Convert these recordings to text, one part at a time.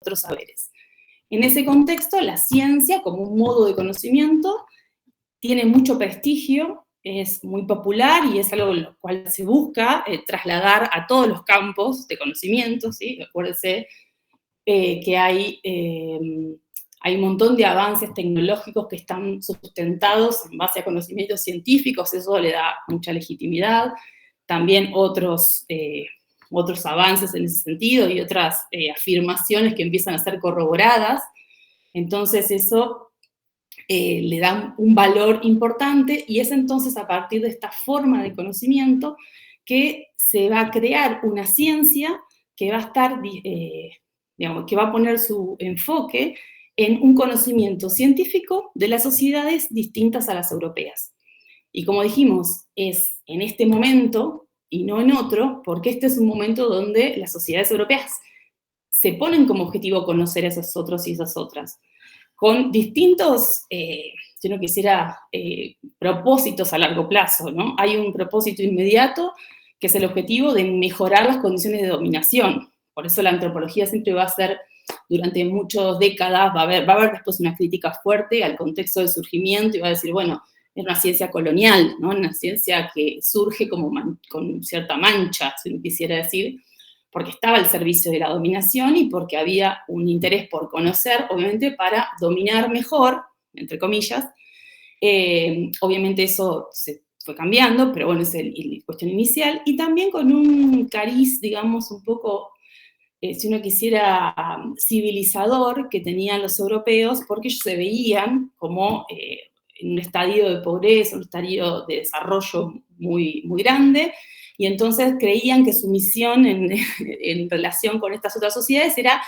otros saberes. En ese contexto, la ciencia, como un modo de conocimiento, tiene mucho prestigio, es muy popular y es algo en lo cual se busca trasladar a todos los campos de conocimiento, ¿sí? Acuérdense que hay un montón de avances tecnológicos que están sustentados en base a conocimientos científicos, eso le da mucha legitimidad. También otros avances en ese sentido y otras afirmaciones que empiezan a ser corroboradas. Entonces eso le da un valor importante y es entonces a partir de esta forma de conocimiento que se va a crear una ciencia que va a estar, digamos, que va a poner su enfoque en un conocimiento científico de las sociedades distintas a las europeas. Y como dijimos, es en este momento y no en otro, porque este es un momento donde las sociedades europeas se ponen como objetivo conocer a esos otros y esas otras, con distintos, si uno quisiera, propósitos a largo plazo, ¿no? Hay un propósito inmediato, que es el objetivo de mejorar las condiciones de dominación. Por eso la antropología siempre va a ser, durante muchas décadas, va a haber después una crítica fuerte al contexto del surgimiento y va a decir, bueno, es una ciencia colonial, ¿no? Una ciencia que surge como con cierta mancha, si uno quisiera decir, porque estaba al servicio de la dominación y porque había un interés por conocer, obviamente, para dominar mejor, entre comillas. Obviamente eso se fue cambiando, pero bueno, es la cuestión inicial, y también con un cariz, digamos, un poco, si uno quisiera, civilizador que tenían los europeos, porque ellos se veían como en un estadio de pobreza, un estadio de desarrollo muy, muy grande, y entonces creían que su misión en relación con estas otras sociedades era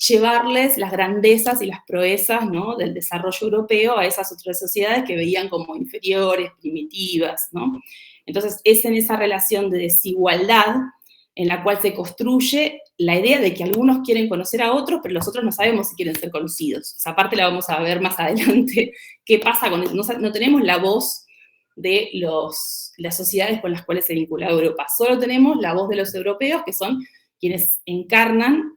llevarles las grandezas y las proezas, ¿no?, del desarrollo europeo a esas otras sociedades que veían como inferiores, primitivas, ¿no? Entonces es en esa relación de desigualdad en la cual se construye la idea de que algunos quieren conocer a otros, pero los otros no sabemos si quieren ser conocidos. Esa parte la vamos a ver más adelante, qué pasa con eso. No tenemos la voz de las sociedades con las cuales se vincula Europa. Solo tenemos la voz de los europeos, que son quienes encarnan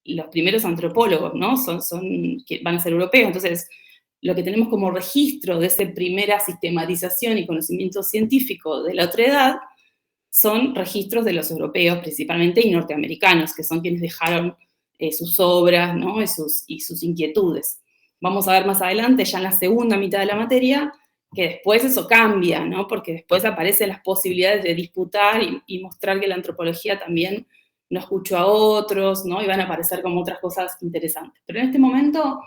los primeros antropólogos, ¿no? Que van a ser europeos. Entonces, lo que tenemos como registro de esa primera sistematización y conocimiento científico de la otredad son registros de los europeos principalmente y norteamericanos, que son quienes dejaron sus obras, ¿no?, y sus inquietudes. Vamos a ver más adelante, ya en la segunda mitad de la materia, que después eso cambia, ¿no? Porque después aparecen las posibilidades de disputar y mostrar que la antropología también no escuchó a otros, ¿no? Y van a aparecer como otras cosas interesantes. Pero en este momento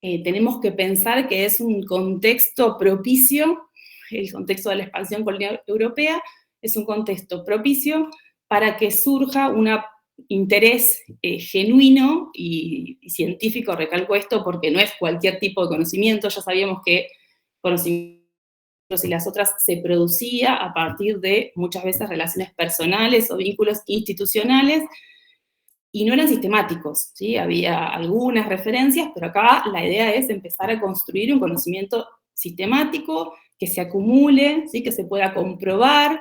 tenemos que pensar que es un contexto propicio, el contexto de la expansión colonial europea, es un contexto propicio para que surja un interés genuino y científico, recalco esto, porque no es cualquier tipo de conocimiento, ya sabíamos que conocimientos y las otras se producía a partir de muchas veces relaciones personales o vínculos institucionales, y no eran sistemáticos, ¿sí? Había algunas referencias, pero acá la idea es empezar a construir un conocimiento sistemático, que se acumule, ¿sí?, que se pueda comprobar,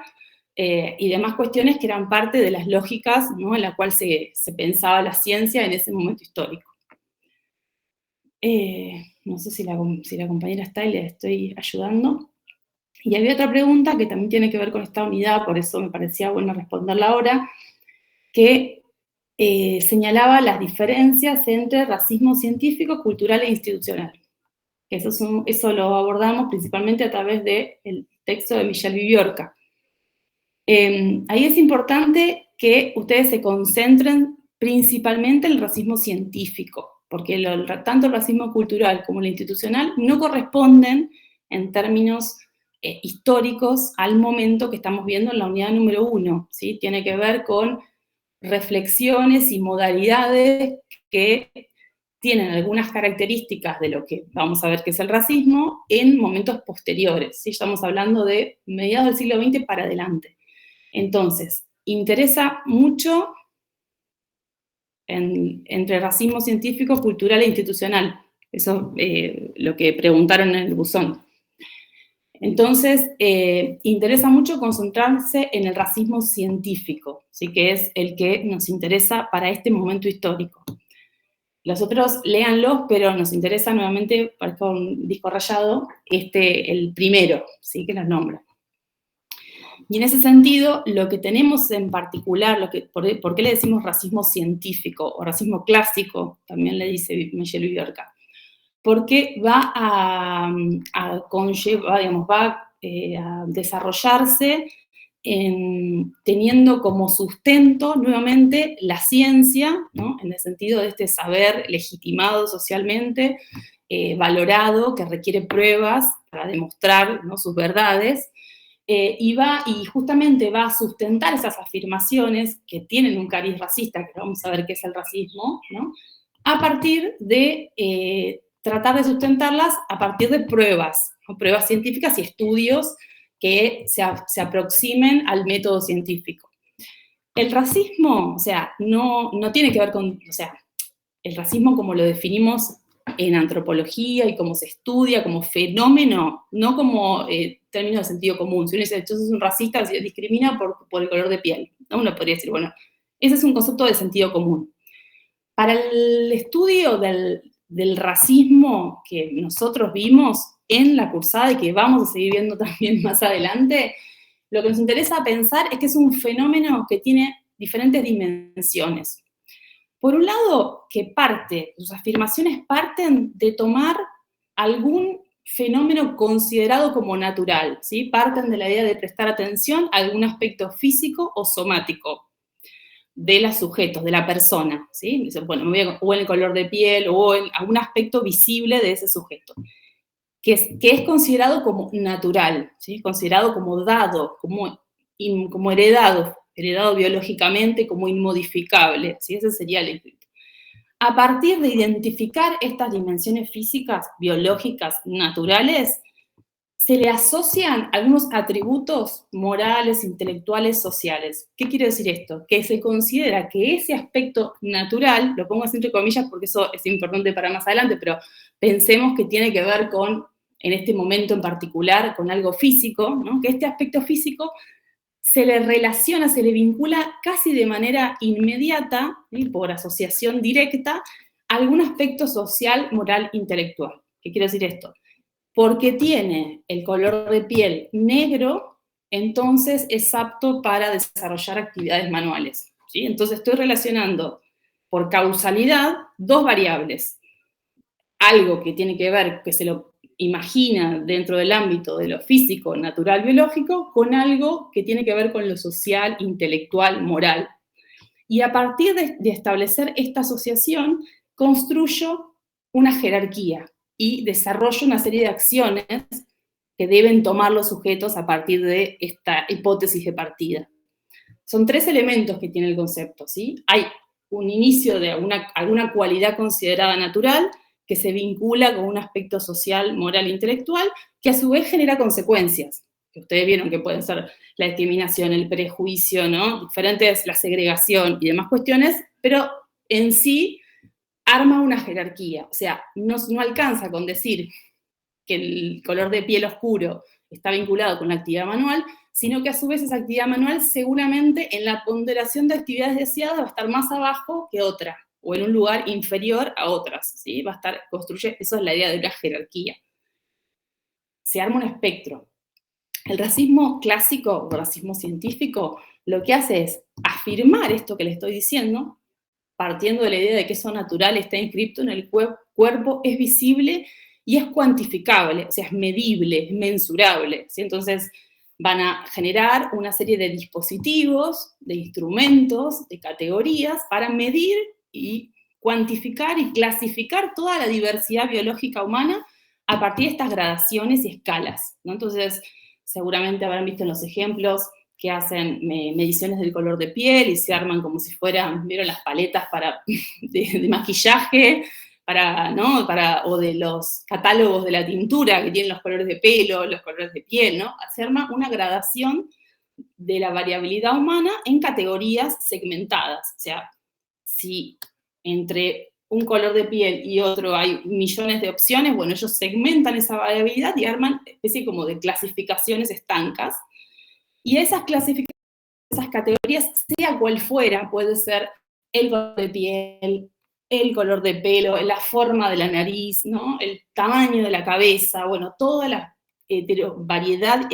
y demás cuestiones que eran parte de las lógicas, ¿no?, en la cual se pensaba la ciencia en ese momento histórico. No sé si la compañera está y le estoy ayudando. Y había otra pregunta que también tiene que ver con esta unidad, por eso me parecía bueno responderla ahora, que señalaba las diferencias entre racismo científico, cultural e institucional. Eso lo abordamos principalmente a través del texto de Michel Viviorca. Ahí es importante que ustedes se concentren principalmente en el racismo científico, porque tanto el racismo cultural como el institucional no corresponden en términos históricos al momento que estamos viendo en la unidad número 1, ¿sí? Tiene que ver con reflexiones y modalidades que tienen algunas características de lo que vamos a ver que es el racismo en momentos posteriores, ¿sí? Estamos hablando de mediados del siglo XX para adelante. Entonces, interesa mucho entre racismo científico, cultural e institucional. Eso es lo que preguntaron en el buzón. Entonces, interesa mucho concentrarse en el racismo científico, ¿sí?, que es el que nos interesa para este momento histórico. Los otros, léanlos, pero nos interesa nuevamente, parezca un disco rayado, el primero, ¿sí? Que los nombra. Y en ese sentido, lo que tenemos en particular, ¿por qué le decimos racismo científico o racismo clásico? También le dice Michelle Viorca. Porque va a desarrollarse teniendo como sustento nuevamente la ciencia, ¿no? En el sentido de este saber legitimado socialmente, valorado, que requiere pruebas para demostrar, ¿no?, sus verdades, y justamente va a sustentar esas afirmaciones que tienen un cariz racista, que vamos a ver qué es el racismo, ¿no?, a partir de tratar de sustentarlas a partir de pruebas, ¿no?, pruebas científicas y estudios que se aproximen al método científico. El racismo, o sea, no tiene que ver con, o sea, el racismo como lo definimos en antropología y como se estudia como fenómeno, no como término de sentido común. Si uno dice, entonces es un racista, se discrimina por el color de piel, ¿no? Uno podría decir, bueno, ese es un concepto de sentido común. Para el estudio del racismo que nosotros vimos en la cursada y que vamos a seguir viendo también más adelante, lo que nos interesa pensar es que es un fenómeno que tiene diferentes dimensiones. Por un lado, que sus afirmaciones parten de tomar algún fenómeno considerado como natural, ¿sí? Parten de la idea de prestar atención a algún aspecto físico o somático de los sujetos, de la persona, ¿sí? Dicen, bueno, o en el color de piel, o en algún aspecto visible de ese sujeto, que es considerado como natural, ¿sí? Considerado como dado, como heredado biológicamente, como inmodificable, ¿sí? Ese sería el escrito. A partir de identificar estas dimensiones físicas, biológicas, naturales, se le asocian algunos atributos morales, intelectuales, sociales. ¿Qué quiere decir esto? Que se considera que ese aspecto natural, lo pongo así entre comillas porque eso es importante para más adelante, pero pensemos que tiene que ver con, en este momento en particular, con algo físico, ¿no? Que este aspecto físico se le relaciona, se le vincula casi de manera inmediata, ¿sí?, por asociación directa, a algún aspecto social, moral, intelectual. ¿Qué quiere decir esto? Porque tiene el color de piel negro, entonces es apto para desarrollar actividades manuales, ¿sí? Entonces estoy relacionando por causalidad dos variables. Algo que tiene que ver, que se lo imagina dentro del ámbito de lo físico, natural, biológico, con algo que tiene que ver con lo social, intelectual, moral. Y a partir de establecer esta asociación, construyo una jerarquía y desarrollo una serie de acciones que deben tomar los sujetos a partir de esta hipótesis de partida. Son tres elementos que tiene el concepto, ¿sí? Hay un inicio de alguna cualidad considerada natural que se vincula con un aspecto social, moral, intelectual, que a su vez genera consecuencias, que ustedes vieron que pueden ser la discriminación, el prejuicio, ¿no? Diferentes, la segregación y demás cuestiones, pero en sí arma una jerarquía. O sea, no alcanza con decir que el color de piel oscuro está vinculado con la actividad manual, sino que a su vez esa actividad manual seguramente en la ponderación de actividades deseadas va a estar más abajo que otra, o en un lugar inferior a otras, ¿sí? Va a estar, eso es la idea de una jerarquía. Se arma un espectro. El racismo clásico, o racismo científico, lo que hace es afirmar esto que le estoy diciendo, partiendo de la idea de que eso natural está inscrito en el cuerpo, es visible y es cuantificable, o sea, es medible, es mensurable, ¿sí? Entonces van a generar una serie de dispositivos, de instrumentos, de categorías para medir y cuantificar y clasificar toda la diversidad biológica humana a partir de estas gradaciones y escalas, ¿no? Entonces, seguramente habrán visto en los ejemplos que hacen mediciones del color de piel y se arman como si fueran, ¿vieron las paletas de maquillaje? ¿No? O de los catálogos de la tintura que tienen los colores de pelo, los colores de piel, ¿no? Se arma una gradación de la variabilidad humana en categorías segmentadas. O sea, si entre un color de piel y otro hay millones de opciones, bueno, ellos segmentan esa variabilidad y arman especie como de clasificaciones estancas. Y esas clasificaciones, esas categorías, sea cual fuera, puede ser el color de piel, el color de pelo, la forma de la nariz, ¿no? El tamaño de la cabeza, bueno, toda la variedad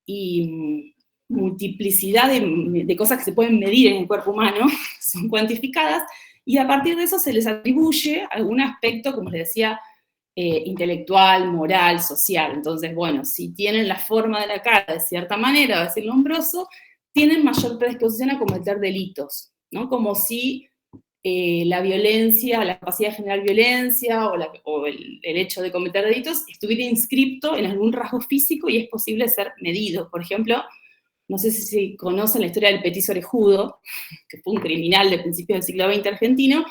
y multiplicidad de cosas que se pueden medir en el cuerpo humano, son cuantificadas, y a partir de eso se les atribuye algún aspecto, como les decía, intelectual, moral, social. Entonces, bueno, si tienen la forma de la cara de cierta manera, va a ser lombroso, tienen mayor predisposición a cometer delitos, ¿no? Como si la violencia, la capacidad de generar violencia o el hecho de cometer delitos estuviera inscripto en algún rasgo físico y es posible ser medido. Por ejemplo, no sé si conocen la historia del petiso orejudo, que fue un criminal de principios del siglo XX argentino,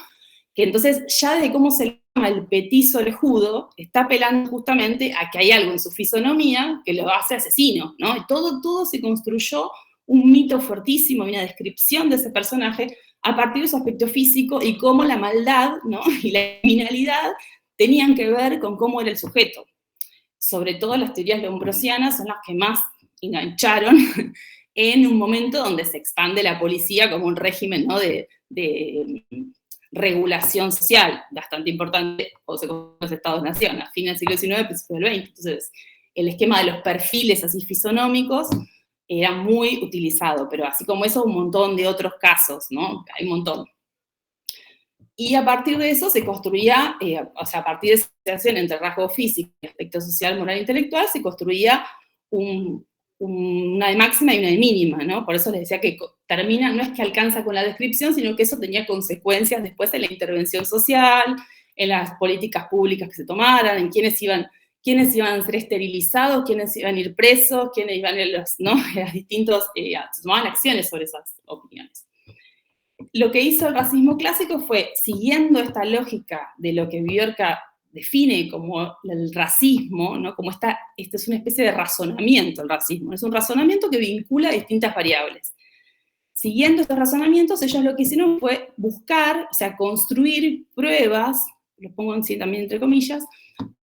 que entonces ya de cómo se llama el petiso orejudo, está apelando justamente a que hay algo en su fisonomía que lo hace asesino, ¿no? Y todo se construyó un mito fuertísimo y una descripción de ese personaje a partir de su aspecto físico y cómo la maldad, ¿no? Y la criminalidad tenían que ver con cómo era el sujeto. Sobre todo las teorías lombrosianas son las que más engancharon en un momento donde se expande la policía como un régimen, ¿no? de regulación social, bastante importante, o se con los estados-nación, a fines del siglo XIX, principios del XX. Entonces, el esquema de los perfiles así fisonómicos era muy utilizado, pero así como eso, un montón de otros casos, ¿no? Hay un montón. Y a partir de eso se construía, o sea, a partir de esa relación entre rasgo físico y aspecto social, moral e intelectual, se construía una de máxima y una de mínima, ¿no? Por eso les decía que termina, no es que alcanza con la descripción, sino que eso tenía consecuencias después en la intervención social, en las políticas públicas que se tomaran, en quiénes iban a ser esterilizados, quiénes iban a ir presos, quiénes iban a los, ¿no? A distintos, se tomaban acciones sobre esas opiniones. Lo que hizo el racismo clásico fue, siguiendo esta lógica de lo que Bjorka define como el racismo, ¿no? Como esto es una especie de razonamiento, el racismo. Es un razonamiento que vincula distintas variables. Siguiendo estos razonamientos, ellos lo que hicieron fue buscar, o sea, construir pruebas, lo pongo así también entre comillas,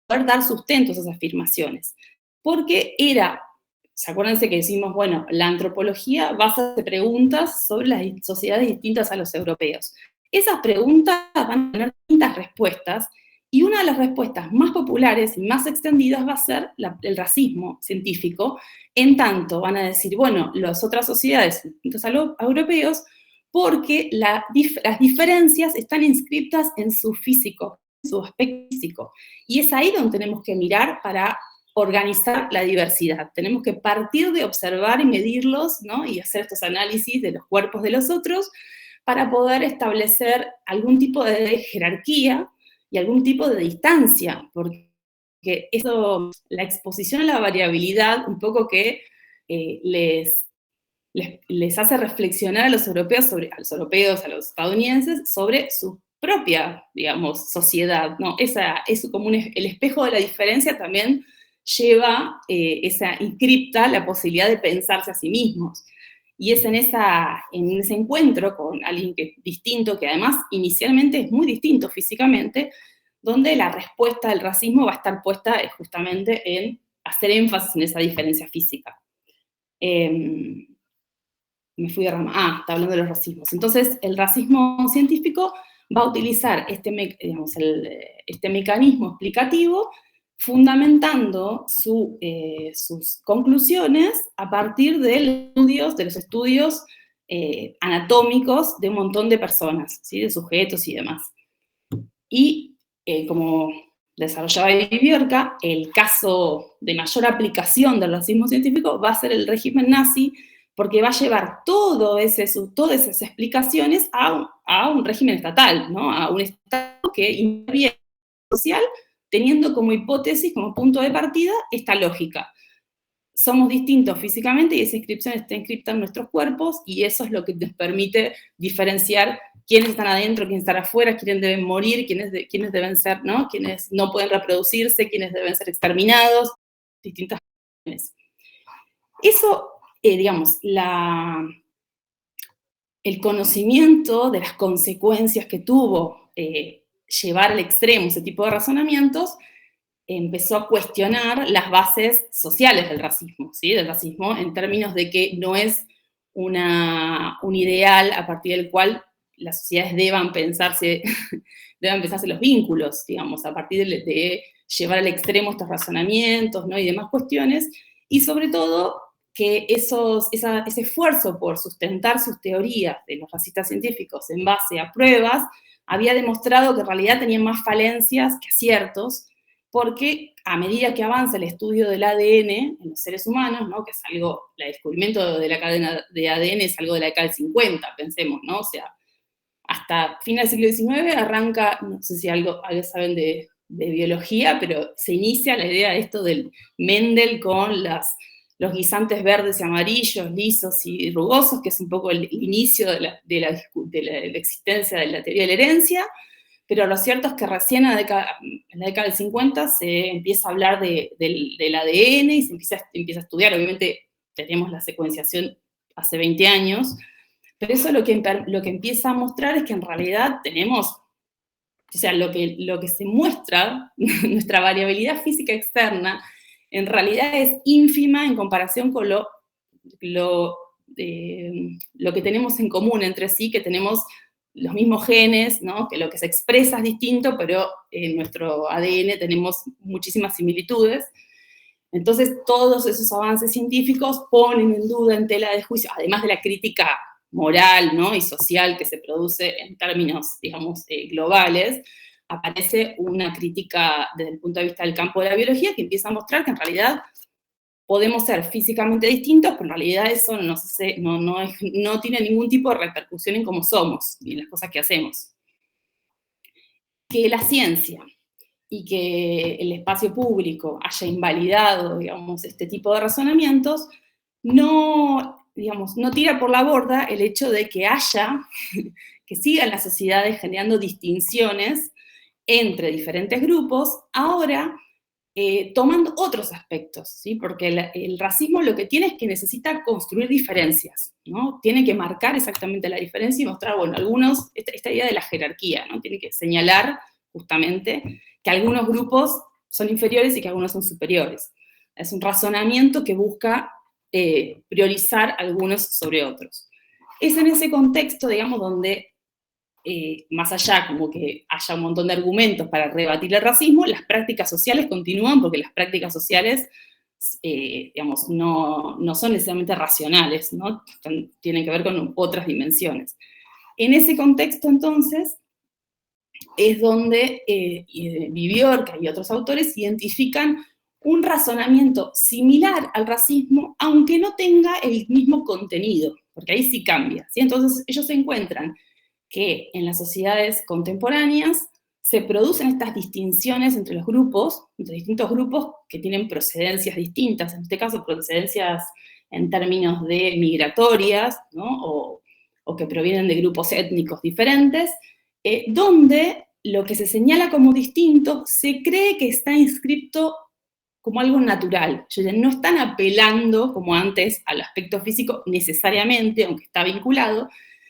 para dar sustento a esas afirmaciones. Porque acuérdense que decimos, bueno, la antropología basa preguntas sobre las sociedades distintas a los europeos. Esas preguntas van a tener distintas respuestas, y una de las respuestas más populares y más extendidas va a ser el racismo científico, en tanto van a decir, bueno, las otras sociedades distintas a los europeos, porque las diferencias están inscritas en su físico, en su aspecto físico. Y es ahí donde tenemos que mirar para organizar la diversidad. Tenemos que partir de observar y medirlos, ¿no? Y hacer estos análisis de los cuerpos de los otros para poder establecer algún tipo de jerarquía y algún tipo de distancia, porque eso, la exposición a la variabilidad, un poco que les hace reflexionar a los europeos, a los estadounidenses, sobre su propia, digamos, sociedad, ¿no? Es como el espejo de la diferencia también lleva, encripta la posibilidad de pensarse a sí mismos. Y es en ese encuentro con alguien que es distinto, que además inicialmente es muy distinto físicamente, donde la respuesta del racismo va a estar puesta justamente en hacer énfasis en esa diferencia física. Me fui de rama. Está hablando de los racismos. Entonces, el racismo científico va a utilizar este mecanismo explicativo fundamentando sus conclusiones a partir de los estudios anatómicos de un montón de personas, ¿sí? De sujetos y demás. Y como desarrollaba Bjorka, el caso de mayor aplicación del racismo científico va a ser el régimen nazi, porque va a llevar todas esas explicaciones a un régimen estatal, ¿no? A un Estado que interviene social, teniendo como hipótesis, como punto de partida, esta lógica. Somos distintos físicamente y esa inscripción está inscripta en nuestros cuerpos, y eso es lo que nos permite diferenciar quiénes están adentro, quiénes están afuera, quiénes deben morir, quiénes deben ser, ¿no? Quiénes no pueden reproducirse, quiénes deben ser exterminados, distintas cuestiones. Eso, digamos, el conocimiento de las consecuencias que tuvo llevar al extremo ese tipo de razonamientos, empezó a cuestionar las bases sociales del racismo, ¿sí? Del racismo en términos de que no es un ideal a partir del cual las sociedades deban pensarse los vínculos, digamos, a partir de llevar al extremo estos razonamientos, ¿no? Y demás cuestiones, y sobre todo que ese esfuerzo por sustentar sus teorías de los racistas científicos en base a pruebas había demostrado que en realidad tenían más falencias que aciertos, porque a medida que avanza el estudio del ADN en los seres humanos, ¿no? Que es algo, el descubrimiento de la cadena de ADN es algo de la década del 50, pensemos, ¿no? O sea, hasta fin del siglo XIX arranca, no sé si algo saben de biología, pero se inicia la idea de esto del Mendel con los guisantes verdes y amarillos, lisos y rugosos, que es un poco el inicio de la existencia de la teoría de la herencia, pero lo cierto es que recién en la década del 50 se empieza a hablar del ADN y se empieza a estudiar. Obviamente tenemos la secuenciación hace 20 años, pero eso lo que empieza a mostrar es que en realidad tenemos, o sea, lo que se muestra, nuestra variabilidad física externa, en realidad es ínfima en comparación con lo que tenemos en común entre sí, que tenemos los mismos genes, ¿no? Que lo que se expresa es distinto, pero en nuestro ADN tenemos muchísimas similitudes. Entonces, todos esos avances científicos ponen en duda, en tela de juicio, además de la crítica moral, ¿no? Y social que se produce en términos, digamos, globales, aparece una crítica desde el punto de vista del campo de la biología que empieza a mostrar que en realidad podemos ser físicamente distintos, pero en realidad eso no tiene ningún tipo de repercusión en cómo somos y en las cosas que hacemos. Que la ciencia y que el espacio público haya invalidado, digamos, este tipo de razonamientos, no tira por la borda el hecho de que sigan las sociedades generando distinciones entre diferentes grupos, ahora tomando otros aspectos, ¿sí? Porque el racismo lo que tiene es que necesita construir diferencias, ¿no? Tiene que marcar exactamente la diferencia y mostrar, bueno, esta idea de la jerarquía, ¿no? Tiene que señalar justamente que algunos grupos son inferiores y que algunos son superiores. Es un razonamiento que busca priorizar algunos sobre otros. Es en ese contexto, digamos, donde más allá como que haya un montón de argumentos para rebatir el racismo, las prácticas sociales continúan porque las prácticas sociales, digamos, no son necesariamente racionales, ¿no? Tienen que ver con otras dimensiones. En ese contexto, entonces, es donde Viviorca y otros autores identifican un razonamiento similar al racismo, aunque no tenga el mismo contenido, porque ahí sí cambia, ¿sí? Entonces ellos encuentran que en las sociedades contemporáneas se producen estas distinciones entre los grupos, entre distintos grupos que tienen procedencias distintas, en este caso procedencias en términos de migratorias, ¿no? o que provienen de grupos étnicos diferentes, donde lo que se señala como distinto se cree que está inscrito como algo natural. No están apelando, como antes, al aspecto físico necesariamente, aunque está vinculado,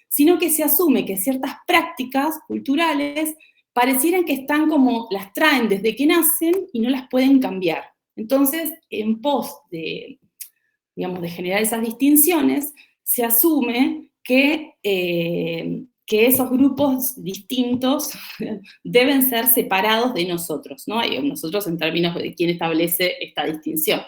sino que se asume que ciertas prácticas culturales parecieran que están como, las traen desde que nacen y no las pueden cambiar. Entonces, en pos de, digamos, de generar esas distinciones, se asume que esos grupos distintos deben ser separados de nosotros, ¿no? Y nosotros en términos de quién establece esta distinción.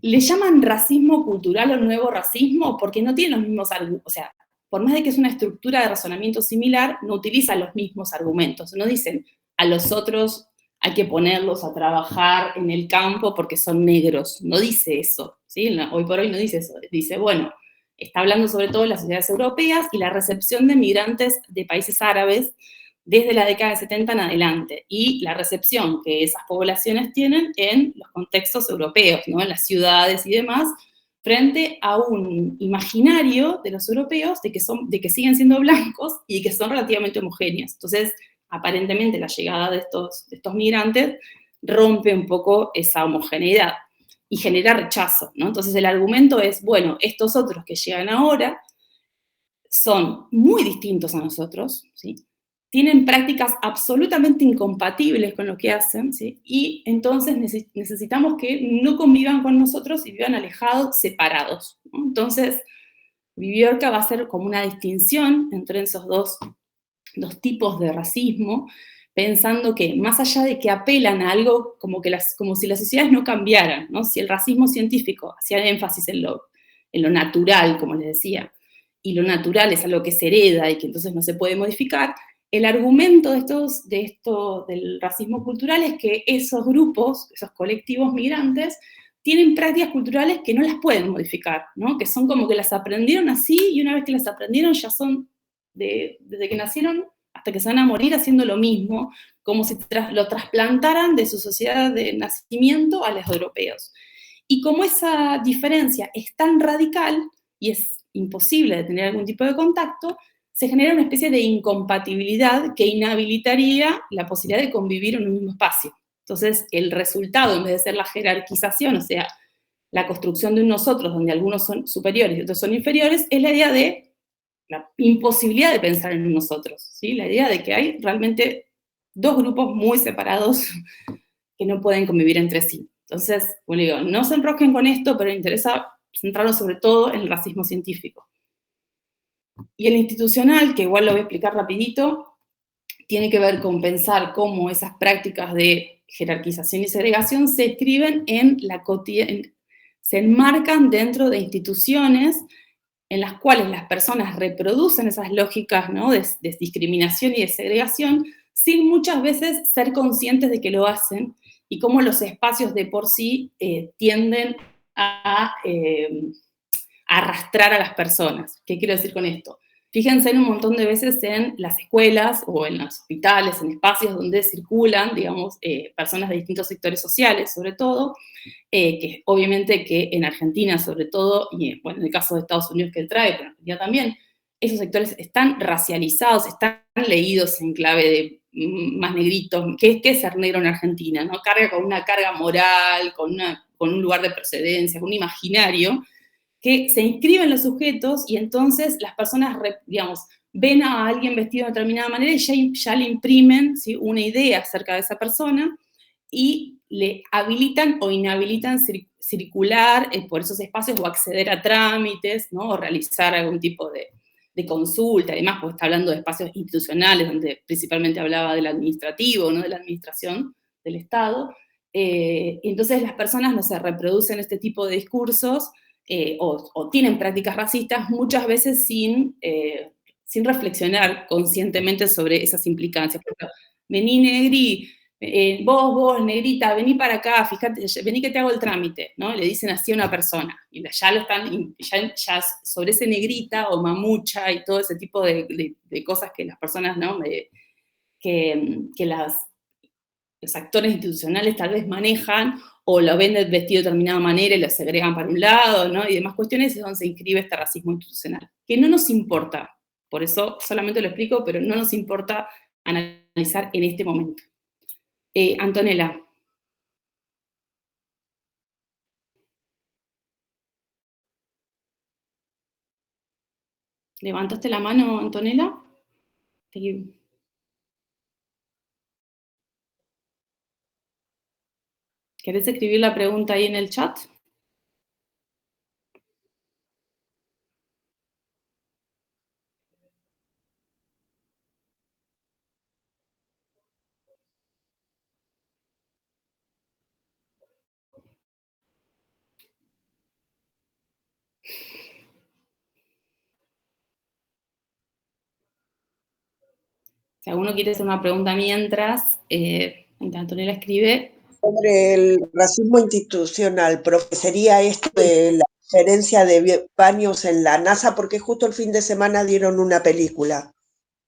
Le llaman racismo cultural o nuevo racismo porque no tienen los mismos argumentos, o sea, por más de que es una estructura de razonamiento similar, no utiliza los mismos argumentos, no dicen a los otros hay que ponerlos a trabajar en el campo porque son negros, no dice eso, ¿sí? Hoy por hoy no dice eso, dice, bueno, está hablando sobre todo de las sociedades europeas y la recepción de migrantes de países árabes desde la década de 70 en adelante, y la recepción que esas poblaciones tienen en los contextos europeos, ¿no? En las ciudades y demás, frente a un imaginario de los europeos de que siguen siendo blancos y de que son relativamente homogéneos. Entonces, aparentemente la llegada de estos migrantes rompe un poco esa homogeneidad y genera rechazo, ¿no? Entonces el argumento es, bueno, estos otros que llegan ahora son muy distintos a nosotros, ¿sí? Tienen prácticas absolutamente incompatibles con lo que hacen, ¿sí? Y entonces necesitamos que no convivan con nosotros y vivan alejados, separados, ¿no? Entonces, Viviorca va a hacer como una distinción entre esos dos tipos de racismo, pensando que más allá de que apelan a algo como si las sociedades no cambiaran, ¿no? Si el racismo científico hacía énfasis en lo natural, como les decía, y lo natural es algo que se hereda y que entonces no se puede modificar, el argumento del racismo cultural es que esos grupos, esos colectivos migrantes, tienen prácticas culturales que no las pueden modificar, ¿no? Que son como que las aprendieron así y una vez que las aprendieron ya son, desde que nacieron hasta que se van a morir haciendo lo mismo, como si lo trasplantaran de su sociedad de nacimiento a los europeos. Y como esa diferencia es tan radical y es imposible de tener algún tipo de contacto, se genera una especie de incompatibilidad que inhabilitaría la posibilidad de convivir en un mismo espacio. Entonces, el resultado, en vez de ser la jerarquización, o sea, la construcción de un nosotros donde algunos son superiores y otros son inferiores, es la idea de la imposibilidad de pensar en un nosotros, ¿sí? La idea de que hay realmente dos grupos muy separados que no pueden convivir entre sí. Entonces, bueno, digo, no se enrosquen con esto, pero me interesa centrarnos sobre todo en el racismo científico. Y el institucional, que igual lo voy a explicar rapidito, tiene que ver con pensar cómo esas prácticas de jerarquización y segregación se escriben se enmarcan dentro de instituciones en las cuales las personas reproducen esas lógicas, ¿no?, de discriminación y de segregación, sin muchas veces ser conscientes de que lo hacen, y cómo los espacios de por sí tienden a arrastrar a las personas. ¿Qué quiero decir con esto? Fíjense en un montón de veces en las escuelas o en los hospitales, en espacios donde circulan, digamos, personas de distintos sectores sociales, sobre todo, que obviamente que en Argentina, sobre todo, y bueno, en el caso de Estados Unidos que él trae, pero en Argentina también, esos sectores están racializados, están leídos en clave de más negritos. ¿Qué es ser negro en Argentina? ¿No? Carga con una carga moral, con un lugar de procedencia, con un imaginario, que se inscriben los sujetos y entonces las personas, digamos, ven a alguien vestido de determinada manera y ya le imprimen, ¿sí?, una idea acerca de esa persona y le habilitan o inhabilitan circular por esos espacios o acceder a trámites, ¿no?, o realizar algún tipo de consulta, además, porque está hablando de espacios institucionales, donde principalmente hablaba del administrativo, ¿no?, de la administración del Estado. Entonces las personas, no se reproducen este tipo de discursos, o tienen prácticas racistas muchas veces sin reflexionar conscientemente sobre esas implicancias. Por ejemplo, vení negri, vos, negrita, vení para acá, fíjate, vení que te hago el trámite, ¿no? Le dicen así a una persona, y ya lo están, ya sobre ese negrita o mamucha y todo ese tipo de cosas que las personas, ¿no?, que los actores institucionales tal vez manejan, o lo ven vestido de determinada manera y lo segregan para un lado, ¿no?, y demás cuestiones, es donde se inscribe este racismo institucional, que no nos importa, por eso solamente lo explico, pero no nos importa analizar en este momento. Antonella. ¿Levantaste la mano, Antonella? ¿Querés escribir la pregunta ahí en el chat? Si alguno quiere hacer una pregunta mientras Antonella escribe. Sobre el racismo institucional, profe, ¿sería esto de la diferencia de baños en la NASA? Porque justo el fin de semana dieron una película.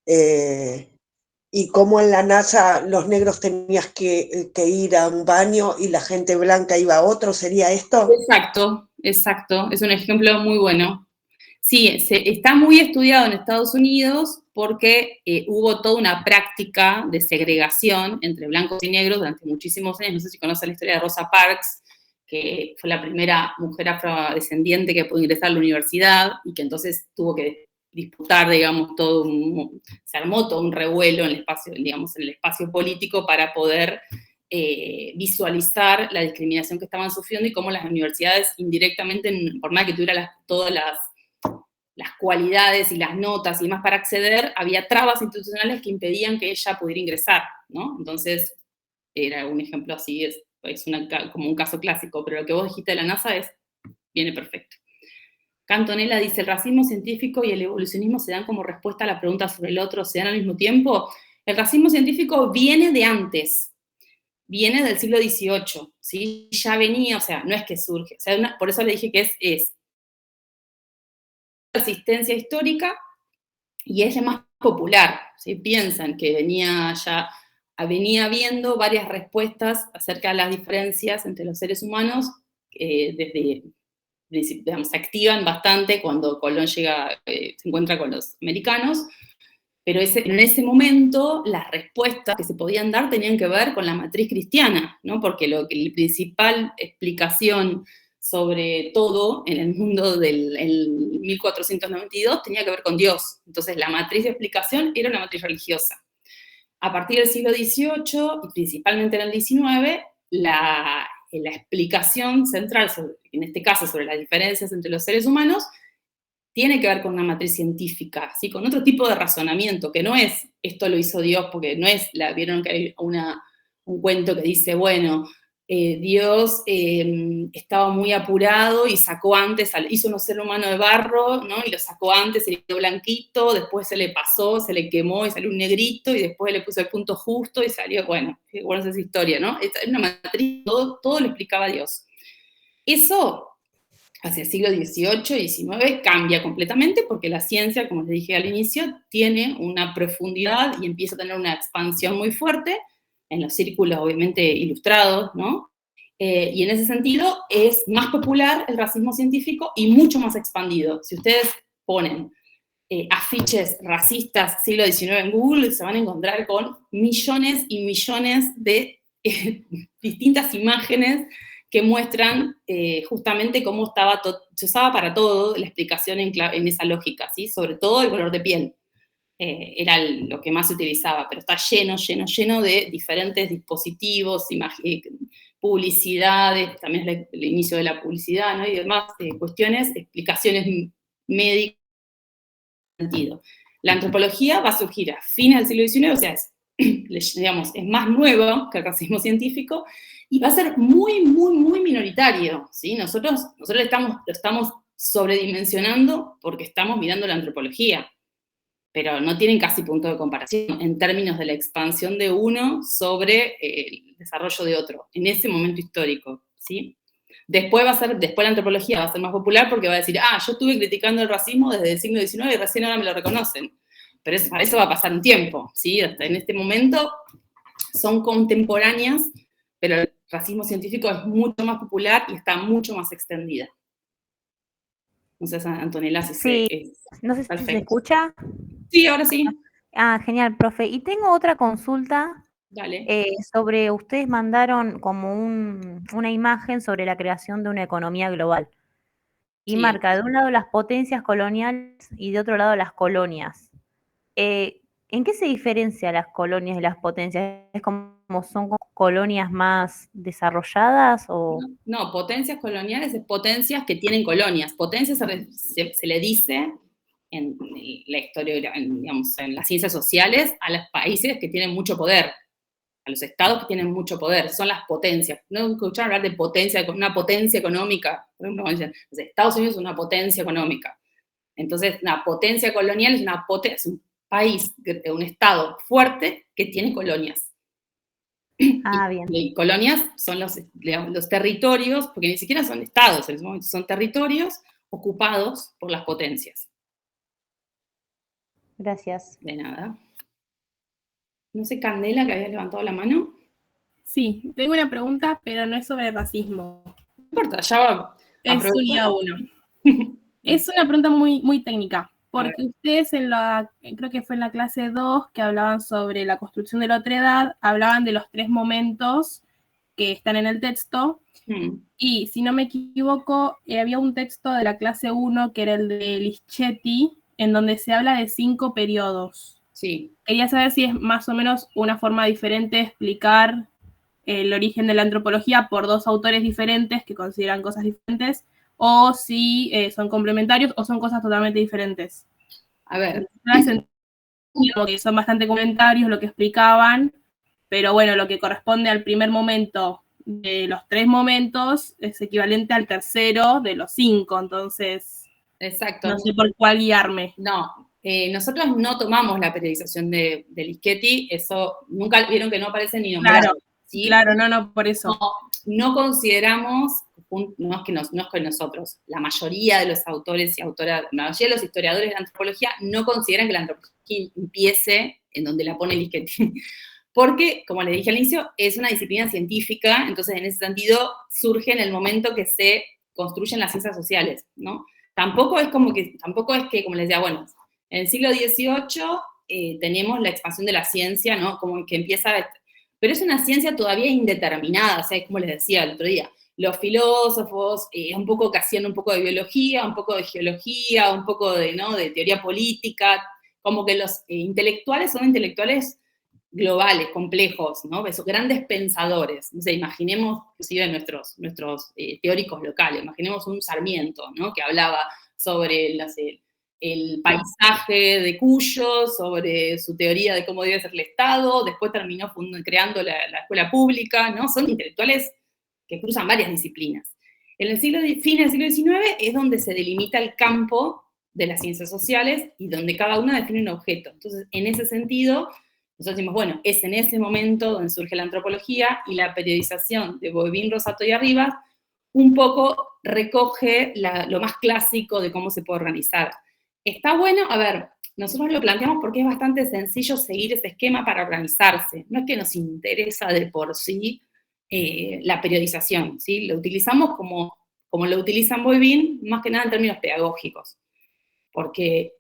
Y cómo en la NASA los negros tenías que ir a un baño y la gente blanca iba a otro, ¿sería esto? Exacto, es un ejemplo muy bueno. Sí, está muy estudiado en Estados Unidos porque hubo toda una práctica de segregación entre blancos y negros durante muchísimos años. No sé si conocen la historia de Rosa Parks, que fue la primera mujer afrodescendiente que pudo ingresar a la universidad y que entonces tuvo que disputar, digamos, se armó todo un revuelo en el espacio, digamos, en el espacio político para poder visualizar la discriminación que estaban sufriendo y cómo las universidades indirectamente, por más que tuviera todas las las cualidades y las notas y demás para acceder, había trabas institucionales que impedían que ella pudiera ingresar, ¿no? Entonces, era un ejemplo así, es como un caso clásico, pero lo que vos dijiste de la NASA viene perfecto. Cantonella dice, ¿el racismo científico y el evolucionismo se dan como respuesta a la pregunta sobre el otro, se dan al mismo tiempo? El racismo científico viene de antes, viene del siglo XVIII, ¿sí? Ya venía, o sea, no es que surge, o sea, por eso le dije que es asistencia histórica y es la más popular, ¿sí? Piensan que venía habiendo varias respuestas acerca de las diferencias entre los seres humanos, digamos, se activan bastante cuando Colón llega, se encuentra con los americanos, pero en ese momento las respuestas que se podían dar tenían que ver con la matriz cristiana, ¿no? Porque la principal explicación sobre todo en el mundo del 1492 tenía que ver con Dios. Entonces la matriz de explicación era una matriz religiosa. A partir del siglo XVIII, y principalmente en el XIX, la explicación central, en este caso sobre las diferencias entre los seres humanos, tiene que ver con una matriz científica, ¿sí? Con otro tipo de razonamiento, que no es esto lo hizo Dios, porque no es, vieron que hay un cuento que dice, bueno, Dios estaba muy apurado y sacó antes, hizo un ser humano de barro, ¿no? Y lo sacó antes, se le quedó blanquito, después se le pasó, se le quemó y salió un negrito, y después le puso el punto justo y salió, bueno es esa historia, ¿no? Es una matriz, todo lo explicaba Dios. Eso hacia el siglo XVIII y XIX cambia completamente porque la ciencia, como les dije al inicio, tiene una profundidad y empieza a tener una expansión muy fuerte en los círculos, obviamente, ilustrados, ¿no? Y en ese sentido es más popular el racismo científico y mucho más expandido. Si ustedes ponen afiches racistas siglo XIX en Google, se van a encontrar con millones y millones de distintas imágenes que muestran justamente cómo se usaba para todo la explicación en esa lógica, ¿sí? Sobre todo el color de piel. Era lo que más se utilizaba, pero está lleno de diferentes dispositivos, publicidades, también es el inicio de la publicidad, ¿no? Y demás cuestiones, explicaciones médicas. Sentido. La antropología va a surgir a fines del siglo XIX, o sea, digamos, es más nuevo que el racismo científico, y va a ser muy, muy, muy minoritario, ¿sí? Nosotros lo estamos sobredimensionando porque estamos mirando la antropología, pero no tienen casi punto de comparación en términos de la expansión de uno sobre el desarrollo de otro, en ese momento histórico, ¿sí? Después la antropología va a ser más popular porque va a decir, yo estuve criticando el racismo desde el siglo XIX y recién ahora me lo reconocen. Pero para eso va a pasar un tiempo, ¿sí? Hasta en este momento son contemporáneas, pero el racismo científico es mucho más popular y está mucho más extendida. Entonces, Antonella, sí, no sé si se escucha. Sí, ahora sí. Genial, profe. Y tengo otra consulta. Dale. Sobre, ustedes mandaron como una imagen sobre la creación de una economía global. Y Sí. marca de un lado las potencias coloniales y de otro lado las colonias. ¿En qué se diferencia las colonias de las potencias? ¿Es como son colonias más desarrolladas o...? No, potencias coloniales es potencias que tienen colonias. Potencias se le dice en la historia, digamos, en las ciencias sociales, a los países que tienen mucho poder, a los estados que tienen mucho poder, son las potencias. ¿No escucharon hablar de potencia, una potencia económica? Por ejemplo, Estados Unidos es una potencia económica. Entonces, una potencia colonial es un país, un estado fuerte que tiene colonias. Bien. Y colonias son los territorios, porque ni siquiera son estados en ese momento, son territorios ocupados por las potencias. Gracias. De nada. No sé, Candela, que había levantado la mano. Sí, tengo una pregunta, pero no es sobre racismo. No importa, ya va. Es unidad 1. Es una pregunta muy, muy técnica, porque ustedes creo que fue en la clase 2 que hablaban sobre la construcción de la otredad, hablaban de los 3 momentos que están en el texto, y si no me equivoco, había un texto de la clase 1 que era el de Lischetti, en donde se habla de 5 periodos. Sí. Quería saber si es más o menos una forma diferente de explicar el origen de la antropología por 2 autores diferentes que consideran cosas diferentes, o si son complementarios o son cosas totalmente diferentes. A ver. Que son bastante complementarios lo que explicaban, pero bueno, lo que corresponde al primer momento de los 3 momentos es equivalente al tercero de los 5, entonces exacto. No sé por cuál guiarme. No, nosotros no tomamos la periodización de Lischetti, eso nunca vieron que no aparece ni nombrado. Claro, ¿sí? Claro, no, por eso. No consideramos, no es que nosotros, la mayoría de los autores y autoras, la mayoría de los historiadores de la antropología no consideran que la antropología empiece en donde la pone Lischetti. Porque, como les dije al inicio, es una disciplina científica, entonces en ese sentido surge en el momento que se construyen las ciencias sociales, ¿no? Tampoco es que, como les decía, bueno, en el siglo XVIII tenemos la expansión de la ciencia, ¿no? Como que empieza, pero es una ciencia todavía indeterminada, o sea, como les decía el otro día, los filósofos, un poco que hacían un poco de biología, un poco de geología, un poco de, ¿no? de teoría política, como que los intelectuales son intelectuales globales, complejos, ¿no? Esos grandes pensadores. No sé, imaginemos, inclusive nuestros teóricos locales, imaginemos un Sarmiento, ¿no? Que hablaba sobre el paisaje de Cuyo, sobre su teoría de cómo debe ser el Estado, después terminó creando la escuela pública, ¿no? Son intelectuales que cruzan varias disciplinas. En el fin del siglo XIX es donde se delimita el campo de las ciencias sociales y donde cada una define un objeto. Entonces, en ese sentido, nosotros decimos, bueno, es en ese momento donde surge la antropología y la periodización de Boivin, Rosato y Arribas un poco recoge lo más clásico de cómo se puede organizar. Está bueno, a ver, nosotros lo planteamos porque es bastante sencillo seguir ese esquema para organizarse. No es que nos interesa de por sí la periodización, ¿sí? Lo utilizamos como lo utilizan Boivin, más que nada en términos pedagógicos. Porque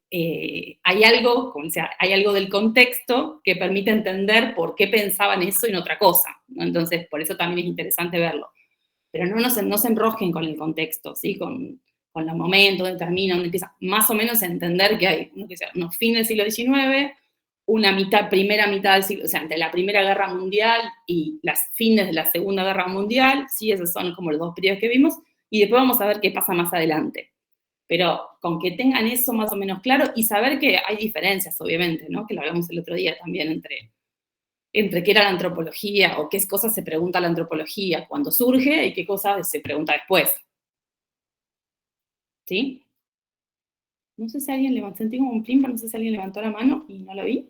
hay algo del contexto que permite entender por qué pensaban eso y no otra cosa, ¿no? Entonces, por eso también es interesante verlo. Pero no se enrosquen con el contexto, ¿sí? Con los momentos, dónde termina, dónde empieza. Más o menos entender que hay unos fines del siglo XIX, primera mitad del siglo, o sea, entre la Primera Guerra Mundial y los fines de la Segunda Guerra Mundial, sí, esos son como los 2 periodos que vimos, y después vamos a ver qué pasa más adelante. Pero con que tengan eso más o menos claro y saber que hay diferencias, obviamente, ¿no? Que lo hablamos el otro día también entre qué era la antropología o qué cosas se pregunta la antropología cuando surge y qué cosas se pregunta después. ¿Sí? No sé si alguien levantó, sentí como un plim, pero no sé si alguien levantó la mano y no lo vi.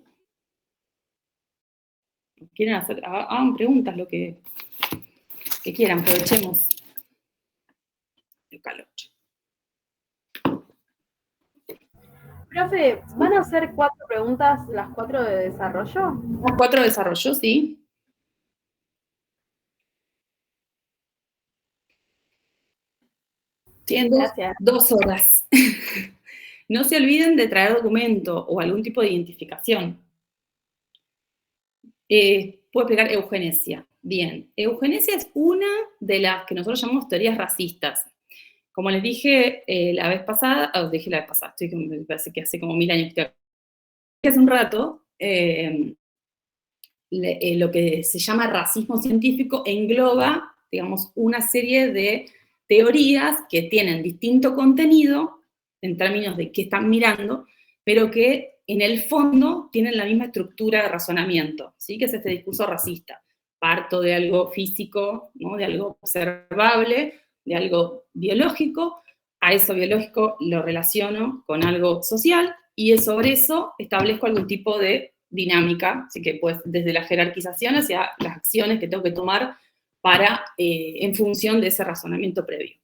¿Quieren hacer? Hagan preguntas, lo que quieran, aprovechemos el calor. Profe, ¿van a hacer 4 preguntas, las 4 de desarrollo? Las 4 de desarrollo, sí. Tienen 2 horas. No se olviden de traer documento o algún tipo de identificación. Puedo explicar eugenesia. Bien, eugenesia es una de las que nosotros llamamos teorías racistas. Como les dije la vez pasada, me parece que hace como 1000 años que hace un rato, lo que se llama racismo científico engloba, digamos, una serie de teorías que tienen distinto contenido en términos de qué están mirando, pero que en el fondo tienen la misma estructura de razonamiento, ¿sí? Que es este discurso racista. Parto de algo físico, ¿no? De algo observable, de algo biológico, a eso biológico lo relaciono con algo social, y sobre eso establezco algún tipo de dinámica, así que pues desde la jerarquización hacia las acciones que tengo que tomar en función de ese razonamiento previo.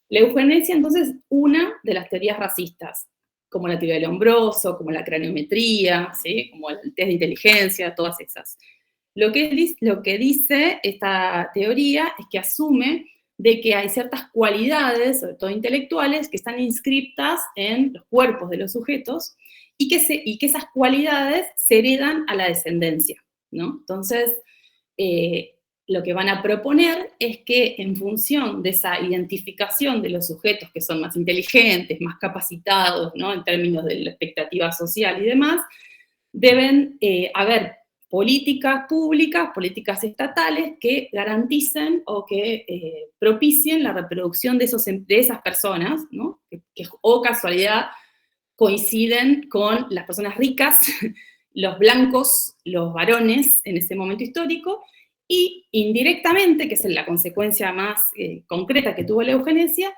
La eugenesia, entonces, una de las teorías racistas, como la teoría del hombroso, como la craniometría, ¿sí? Como el test de inteligencia, todas esas. Lo que dice esta teoría es que asume de que hay ciertas cualidades, sobre todo intelectuales, que están inscriptas en los cuerpos de los sujetos y que esas cualidades se heredan a la descendencia, ¿no? Entonces, lo que van a proponer es que en función de esa identificación de los sujetos que son más inteligentes, más capacitados, ¿no? En términos de la expectativa social y demás, deben haber políticas públicas, políticas estatales que garanticen o que propicien la reproducción de esas personas, ¿no? Que, o casualidad, coinciden con las personas ricas, los blancos, los varones en ese momento histórico, y indirectamente, que es la consecuencia más concreta que tuvo la eugenesia,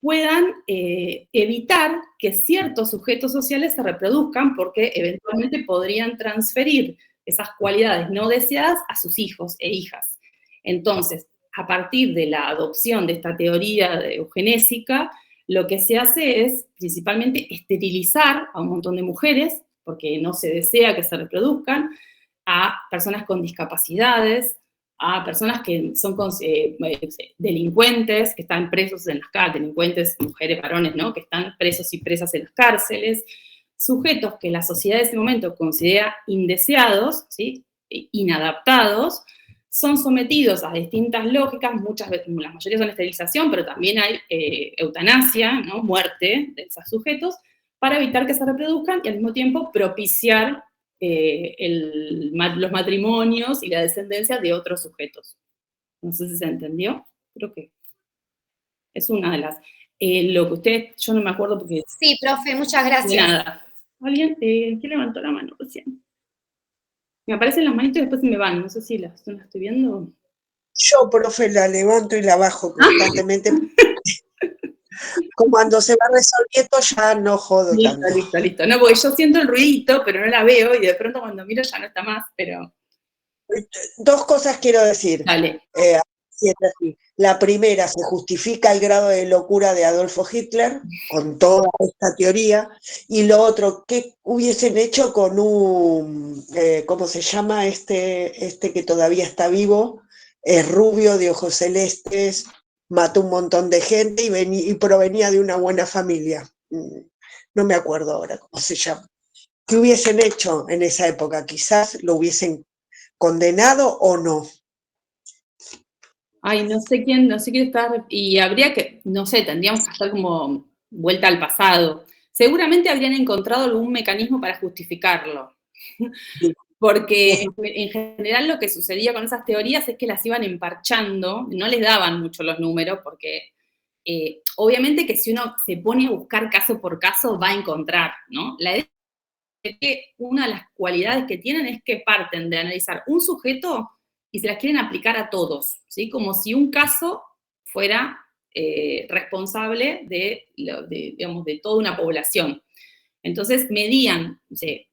puedan evitar que ciertos sujetos sociales se reproduzcan porque eventualmente podrían transferir esas cualidades no deseadas a sus hijos e hijas. Entonces, a partir de la adopción de esta teoría eugenésica, lo que se hace es principalmente esterilizar a un montón de mujeres, porque no se desea que se reproduzcan, a personas con discapacidades, a personas que son delincuentes, que están presos en las cárceles, delincuentes, mujeres, varones, ¿no? Que están presos y presas en las cárceles, sujetos que la sociedad de ese momento considera indeseados, ¿sí? Inadaptados, son sometidos a distintas lógicas, muchas veces, la mayoría son esterilización, pero también hay eutanasia, ¿no? Muerte de esos sujetos, para evitar que se reproduzcan y al mismo tiempo propiciar los matrimonios y la descendencia de otros sujetos. No sé si se entendió, creo que es una de las... lo que usted, yo no me acuerdo porque... Sí, profe, muchas gracias. De nada. ¿Alguien? ¿Quién levantó la mano recién? Me aparecen las manitos y después se me van, no sé si las estoy viendo. Yo, profe, la levanto y la bajo constantemente. Como cuando se va resolviendo ya no jodo tanto. Listo. No, porque yo siento el ruidito, pero no la veo, y de pronto cuando miro ya no está más, pero... Dos cosas quiero decir. Dale. La primera, se justifica el grado de locura de Adolfo Hitler con toda esta teoría, y lo otro, ¿qué hubiesen hecho con un, ¿cómo se llama? Este que todavía está vivo, es rubio, de ojos celestes, mató un montón de gente y provenía de una buena familia? No me acuerdo ahora cómo se llama. ¿Qué hubiesen hecho en esa época? Quizás lo hubiesen condenado o no. Ay, no sé quién está, y habría que, no sé, tendríamos que hacer como vuelta al pasado. Seguramente habrían encontrado algún mecanismo para justificarlo. Porque en general lo que sucedía con esas teorías es que las iban emparchando, no les daban mucho los números, porque obviamente que si uno se pone a buscar caso por caso va a encontrar, ¿no? La idea es que una de las cualidades que tienen es que parten de analizar un sujeto y se las quieren aplicar a todos, ¿sí? Como si un caso fuera responsable de toda una población. Entonces medían, no sé,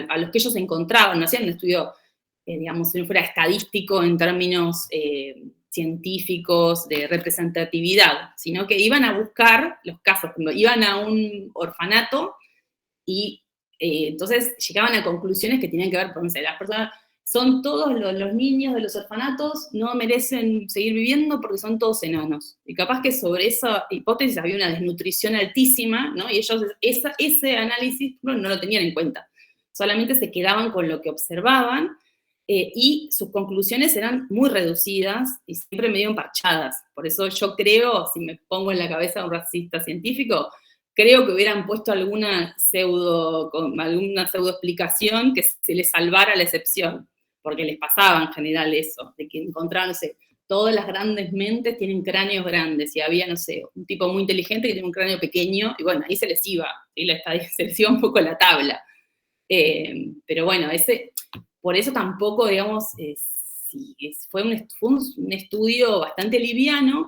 a los que ellos encontraban, no hacían un estudio, digamos, si no fuera estadístico en términos científicos de representatividad, sino que iban a buscar los casos, iban a un orfanato y entonces llegaban a conclusiones que tenían que ver con, no sé, las personas, son todos los niños de los orfanatos, no merecen seguir viviendo porque son todos enanos. Y capaz que sobre esa hipótesis había una desnutrición altísima, ¿no? Y ellos ese análisis no lo tenían en cuenta. Solamente se quedaban con lo que observaban y sus conclusiones eran muy reducidas y siempre medio emparchadas. Por eso yo creo, si me pongo en la cabeza de un racista científico, creo que hubieran puesto alguna pseudo explicación que se les salvara la excepción, porque les pasaba en general eso, de que encontraban, no sé, todas las grandes mentes tienen cráneos grandes, y había, no sé, un tipo muy inteligente que tiene un cráneo pequeño, y bueno, ahí se les iba, ¿sí? Se les iba un poco la tabla. Pero bueno, por eso tampoco, digamos, fue un estudio bastante liviano,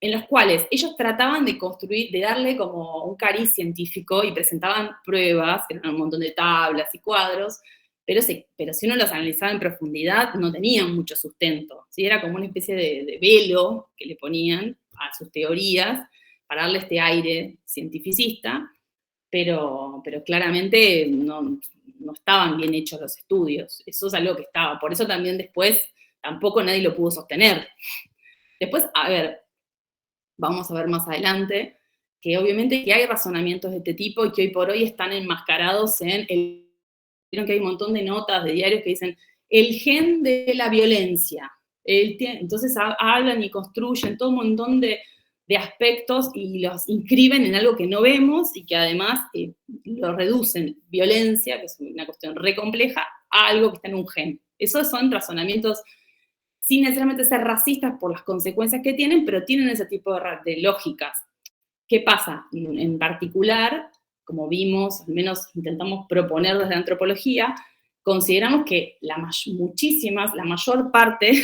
en los cuales ellos trataban de construir, de darle como un cariz científico y presentaban pruebas, que eran un montón de tablas y cuadros, pero si uno los analizaba en profundidad, no tenían mucho sustento, ¿sí? Era como una especie de velo que le ponían a sus teorías para darle este aire cientificista, pero claramente no estaban bien hechos los estudios. Eso es algo que estaba, por eso también después tampoco nadie lo pudo sostener. Después, a ver, vamos a ver más adelante, que obviamente que hay razonamientos de este tipo y que hoy por hoy están enmascarados en vieron que hay un montón de notas de diarios que dicen el gen de la violencia. Entonces hablan y construyen todo un montón de de aspectos y los inscriben en algo que no vemos y que además lo reducen, violencia, que es una cuestión re compleja, a algo que está en un gen. Esos son razonamientos sin necesariamente ser racistas por las consecuencias que tienen, pero tienen ese tipo de lógicas. ¿Qué pasa? En particular, como vimos, al menos intentamos proponer desde la antropología, consideramos que la mayor parte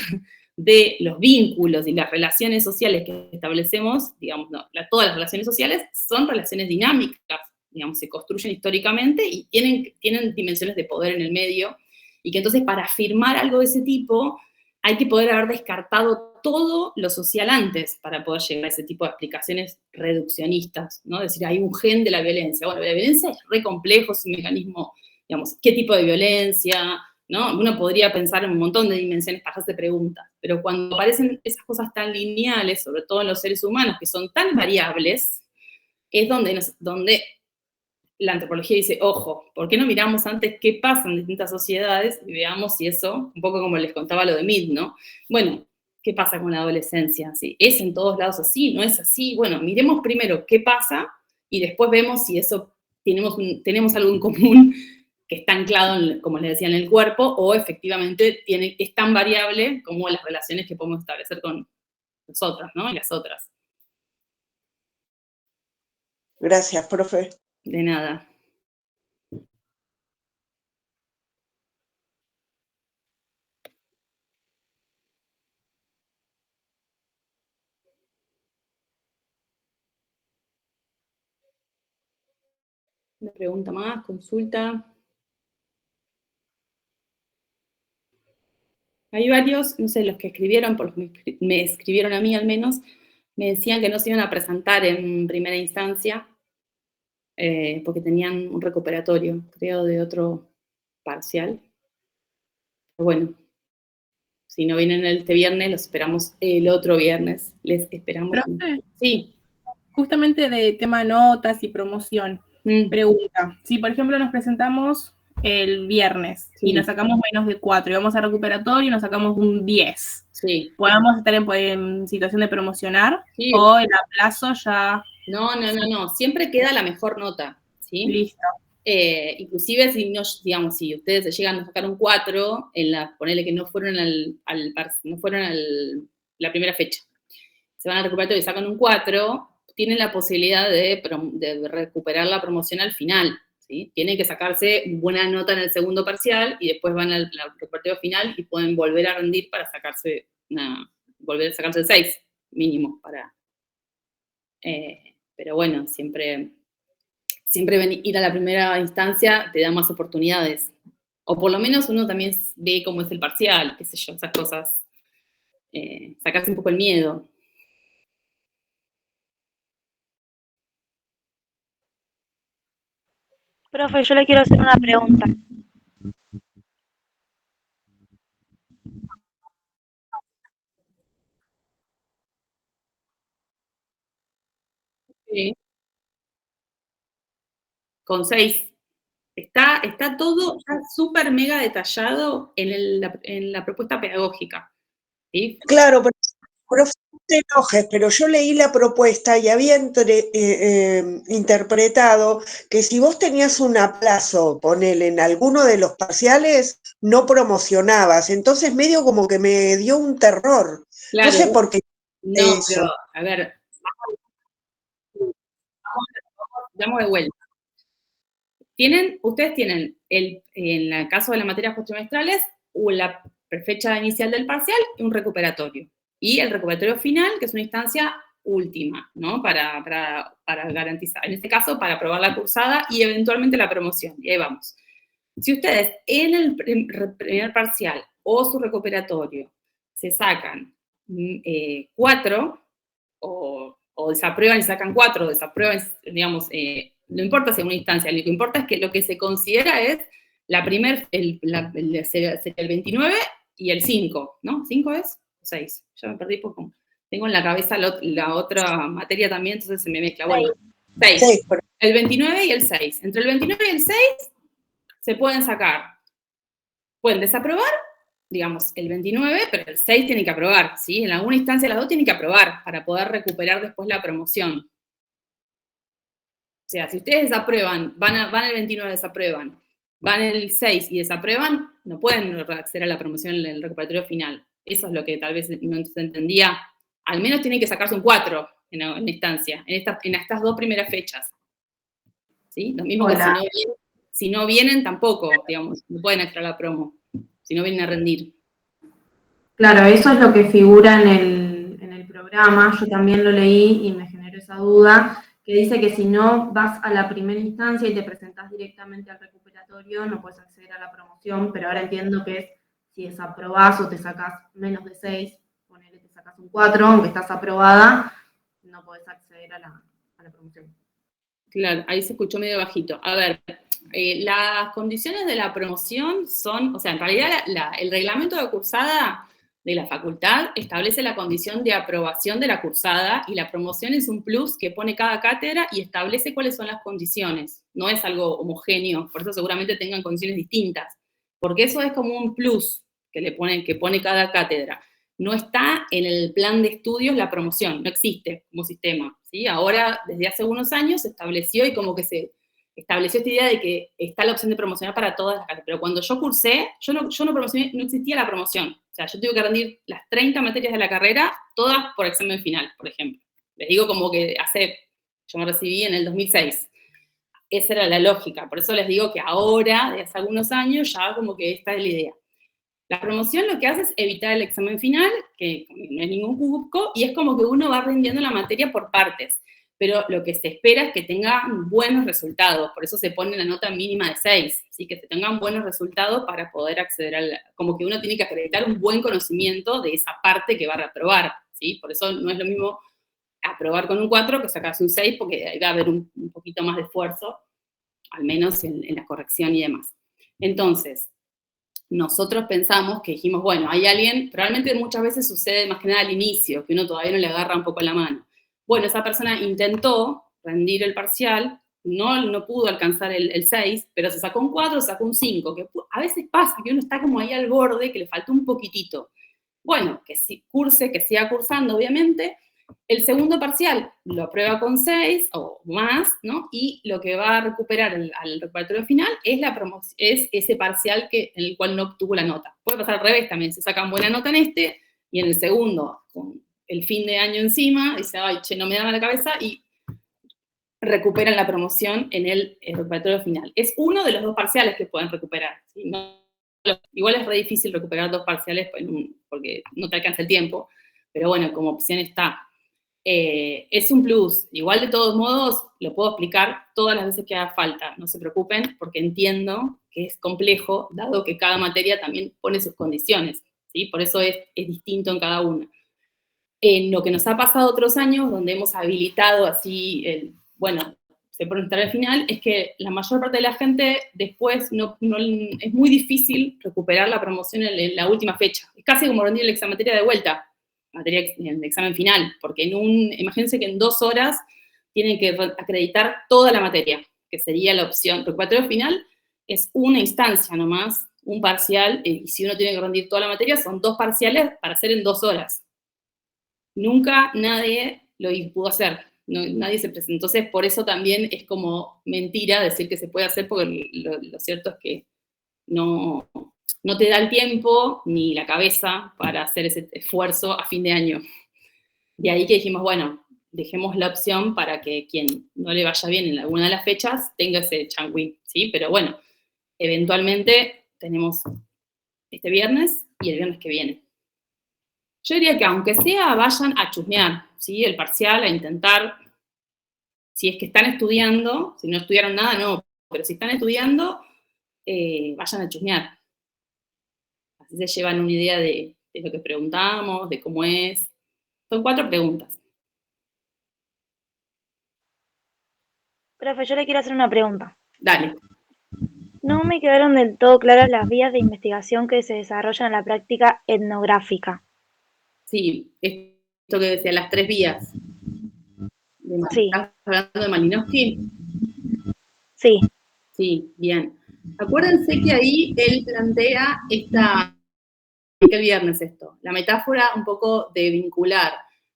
de los vínculos y las relaciones sociales que establecemos, digamos, todas las relaciones sociales son relaciones dinámicas, digamos, se construyen históricamente y tienen dimensiones de poder en el medio, y que entonces para afirmar algo de ese tipo hay que poder haber descartado todo lo social antes para poder llegar a ese tipo de explicaciones reduccionistas, ¿no? Es decir, hay un gen de la violencia. Bueno, la violencia es re complejo, es un mecanismo, digamos, ¿qué tipo de violencia? ¿No? Uno podría pensar en un montón de dimensiones para hacerse preguntas, pero cuando aparecen esas cosas tan lineales, sobre todo en los seres humanos, que son tan variables, es donde la antropología dice, ojo, ¿por qué no miramos antes qué pasa en distintas sociedades y veamos si eso, un poco como les contaba lo de Mead, ¿no? Bueno, ¿qué pasa con la adolescencia? ¿Sí? ¿Es en todos lados así? ¿No es así? Bueno, miremos primero qué pasa y después vemos si eso tenemos algo en común que está anclado, como les decía, en el cuerpo, o efectivamente es tan variable como las relaciones que podemos establecer con nosotras, ¿no? Y las otras. Gracias, profe. De nada. Una pregunta más, consulta. Hay varios, no sé, los que escribieron, me escribieron a mí al menos, me decían que no se iban a presentar en primera instancia porque tenían un recuperatorio, creo, de otro parcial. Pero bueno, si no vienen este viernes, los esperamos el otro viernes. Les esperamos. ¿Profe? Sí. Justamente de tema notas y promoción, pregunta, si por ejemplo nos presentamos el viernes y nos sacamos menos de 4 y vamos a recuperatorio y nos sacamos un 10, sí. ¿podemos estar en situación de promocionar? Sí. ¿O el aplazo ya? No, siempre queda la mejor nota, ¿sí? Listo. Inclusive si no, digamos, si ustedes llegan a sacar un 4, ponele que no fueron la primera fecha, se van al recuperatorio y sacan un 4, tienen la posibilidad de recuperar la promoción al final, ¿sí? Tienen que sacarse buena nota en el segundo parcial y después van al recuperatorio final y pueden volver a rendir para volver a sacarse el 6 mínimo pero bueno, siempre ir a la primera instancia te da más oportunidades. O por lo menos uno también ve cómo es el parcial, qué sé yo, esas cosas. Sacarse un poco el miedo. Profe, yo le quiero hacer una pregunta. Sí. Con 6. Está todo súper mega detallado en la propuesta pedagógica. ¿Sí? Claro, pero profe, no te enojes, pero yo leí la propuesta y había interpretado que si vos tenías un aplazo, ponele, en alguno de los parciales, no promocionabas. Entonces medio como que me dio un terror. Claro. No sé por qué. No, eso. Pero, a ver, vamos de vuelta. Ustedes tienen, en el caso de las materias cuatrimestrales, la fecha inicial del parcial y un recuperatorio. Y el recuperatorio final, que es una instancia última, ¿no? Para garantizar, en este caso, para aprobar la cursada y eventualmente la promoción. Y ahí vamos. Si ustedes en el primer parcial o su recuperatorio se sacan 4 o desaprueban y sacan 4, desaprueban, digamos, no importa si es una instancia, lo que importa es que lo que se considera es sería el 29 y el 5, ¿no? ¿5 es? 6. Ya me perdí porque tengo en la cabeza la otra materia también, entonces se me mezcla. Bueno, 6. El 29 y el 6. Entre el 29 y el 6 se pueden sacar. Pueden desaprobar digamos, el 29, pero el 6 tiene que aprobar, ¿sí? En alguna instancia las dos tienen que aprobar para poder recuperar después la promoción. O sea, si ustedes desaprueban, van al 29, desaprueban, van el 6 y desaprueban, no pueden acceder a la promoción en el recuperatorio final. Eso es lo que tal vez no se entendía. Al menos tienen que sacarse un 4 en instancia, en estas dos primeras fechas. ¿Sí? Lo mismo que si no vienen, tampoco, digamos, no pueden acceder a la promo, si no vienen a rendir. Claro, eso es lo que figura en el programa, yo también lo leí y me generó esa duda, que dice que si no vas a la primera instancia y te presentás directamente al recuperatorio, no puedes acceder a la promoción, pero ahora entiendo que es si desaprobás o te sacás menos de 6, ponele, te sacás un 4, aunque estás aprobada, no podés acceder a la promoción. Claro, ahí se escuchó medio bajito. A ver, las condiciones de la promoción son, o sea, en realidad el reglamento de cursada de la facultad establece la condición de aprobación de la cursada y la promoción es un plus que pone cada cátedra y establece cuáles son las condiciones. No es algo homogéneo, por eso seguramente tengan condiciones distintas, porque eso es como un plus que pone cada cátedra. No está en el plan de estudios la promoción, no existe como sistema, ¿sí? Ahora, desde hace unos años, se estableció y como que se estableció esta idea de que está la opción de promocionar para todas las cátedras, pero cuando yo cursé, yo no promocioné, no existía la promoción. O sea, yo tuve que rendir las 30 materias de la carrera, todas por examen final, por ejemplo. Les digo como que yo me recibí en el 2006. Esa era la lógica, por eso les digo que ahora, desde hace algunos años, ya como que esta es la idea. La promoción lo que hace es evitar el examen final, que no es ningún cupo, y es como que uno va rindiendo la materia por partes, pero lo que se espera es que tengan buenos resultados, por eso se pone la nota mínima de 6, ¿sí? Que se tengan buenos resultados para poder acceder como que uno tiene que acreditar un buen conocimiento de esa parte que va a reprobar, ¿sí? Por eso no es lo mismo aprobar con un 4 que sacarse un 6, porque ahí va a haber un poquito más de esfuerzo, al menos en la corrección y demás. Entonces, nosotros pensamos que dijimos, bueno, hay alguien, probablemente muchas veces sucede más que nada al inicio, que uno todavía no le agarra un poco la mano. Bueno, esa persona intentó rendir el parcial, no pudo alcanzar el 6, pero se sacó un 4, se sacó un 5, que a veces pasa que uno está como ahí al borde, que le faltó un poquitito. Bueno, que siga cursando, obviamente. El segundo parcial lo aprueba con 6 o más, ¿no? Y lo que va a recuperar al recuperatorio final es ese parcial en el cual no obtuvo la nota. Puede pasar al revés también, se sacan buena nota en este, y en el segundo, con el fin de año encima, dice, ay, che, no me daba la cabeza, y recuperan la promoción en el recuperatorio final. Es uno de los dos parciales que pueden recuperar, ¿sí? Igual es re difícil recuperar dos parciales porque no te alcanza el tiempo, pero bueno, como opción está. Es un plus. Igual, de todos modos, lo puedo explicar todas las veces que haga falta. No se preocupen, porque entiendo que es complejo, dado que cada materia también pone sus condiciones, ¿sí? Por eso es distinto en cada una. En lo que nos ha pasado otros años, donde hemos habilitado así, se pone al final, es que la mayor parte de la gente después es muy difícil recuperar la promoción en la última fecha. Es casi como rendir la materia de vuelta, el examen final, porque imagínense que en 2 horas tienen que acreditar toda la materia, que sería la opción. El recuperatorio final es una instancia nomás, un parcial, y si uno tiene que rendir toda la materia, son 2 parciales para hacer en 2 horas. Nunca nadie lo pudo hacer, nadie se presentó. Entonces, por eso también es como mentira decir que se puede hacer, porque lo cierto es que no te da el tiempo ni la cabeza para hacer ese esfuerzo a fin de año. De ahí que dijimos, bueno, dejemos la opción para que quien no le vaya bien en alguna de las fechas tenga ese changüí, ¿sí? Pero bueno, eventualmente tenemos este viernes y el viernes que viene. Yo diría que aunque sea, vayan a chusmear, ¿sí? El parcial, a intentar, si es que están estudiando, si no estudiaron nada, no, pero si están estudiando, vayan a chusmear. Así se llevan una idea de lo que preguntamos, de cómo es. Son 4 preguntas. Profe, yo le quiero hacer una pregunta. Dale. No me quedaron del todo claras las vías de investigación que se desarrollan en la práctica etnográfica. Sí, esto que decía, las 3 vías. Sí. ¿Estás hablando de Malinowski? Sí. Sí, bien. Acuérdense que ahí él plantea esta ¿Qué viernes esto? La metáfora un poco de vincular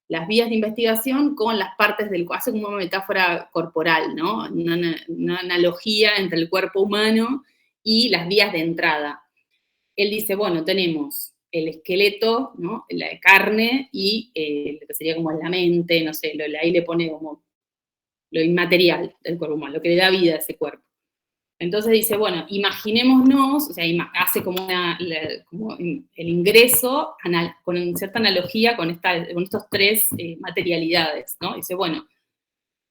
las vías de investigación con las partes del cuerpo, hace como una metáfora corporal, ¿no? Una analogía entre el cuerpo humano y las vías de entrada. Él dice, bueno, tenemos el esqueleto, ¿no? La carne y lo que sería como la mente, no sé, ahí le pone como lo inmaterial del cuerpo humano, lo que le da vida a ese cuerpo. Entonces dice, bueno, imaginémonos, o sea, hace como, como el ingreso con cierta analogía con estos tres materialidades, ¿no? Dice, bueno,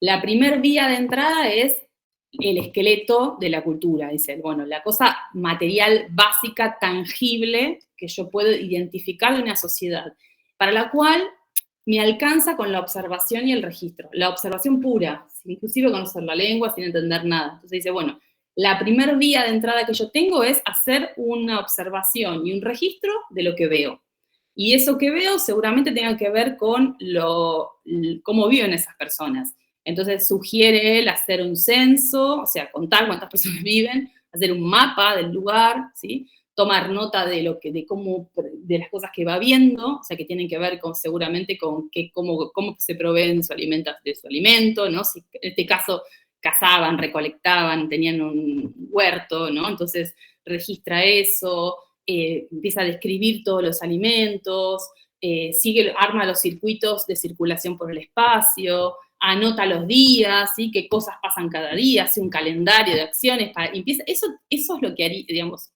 la primer vía de entrada es el esqueleto de la cultura, dice, bueno, la cosa material básica, tangible, que yo puedo identificar de una sociedad, para la cual me alcanza con la observación y el registro, la observación pura, inclusive conocer la lengua sin entender nada. Entonces dice, bueno, la primer vía de entrada que yo tengo es hacer una observación y un registro de lo que veo. Y eso que veo seguramente tenga que ver con cómo viven esas personas. Entonces sugiere él hacer un censo, o sea, contar cuántas personas viven, hacer un mapa del lugar, ¿sí? Tomar nota de de las cosas que va viendo, o sea, que tienen que ver seguramente con cómo se proveen de su alimento, ¿no? Si en este caso cazaban, recolectaban, tenían un huerto, ¿no? Entonces registra eso, empieza a describir todos los alimentos, arma los circuitos de circulación por el espacio, anota los días, ¿sí? Qué cosas pasan cada día, hace un calendario de acciones, eso es lo que haría, digamos,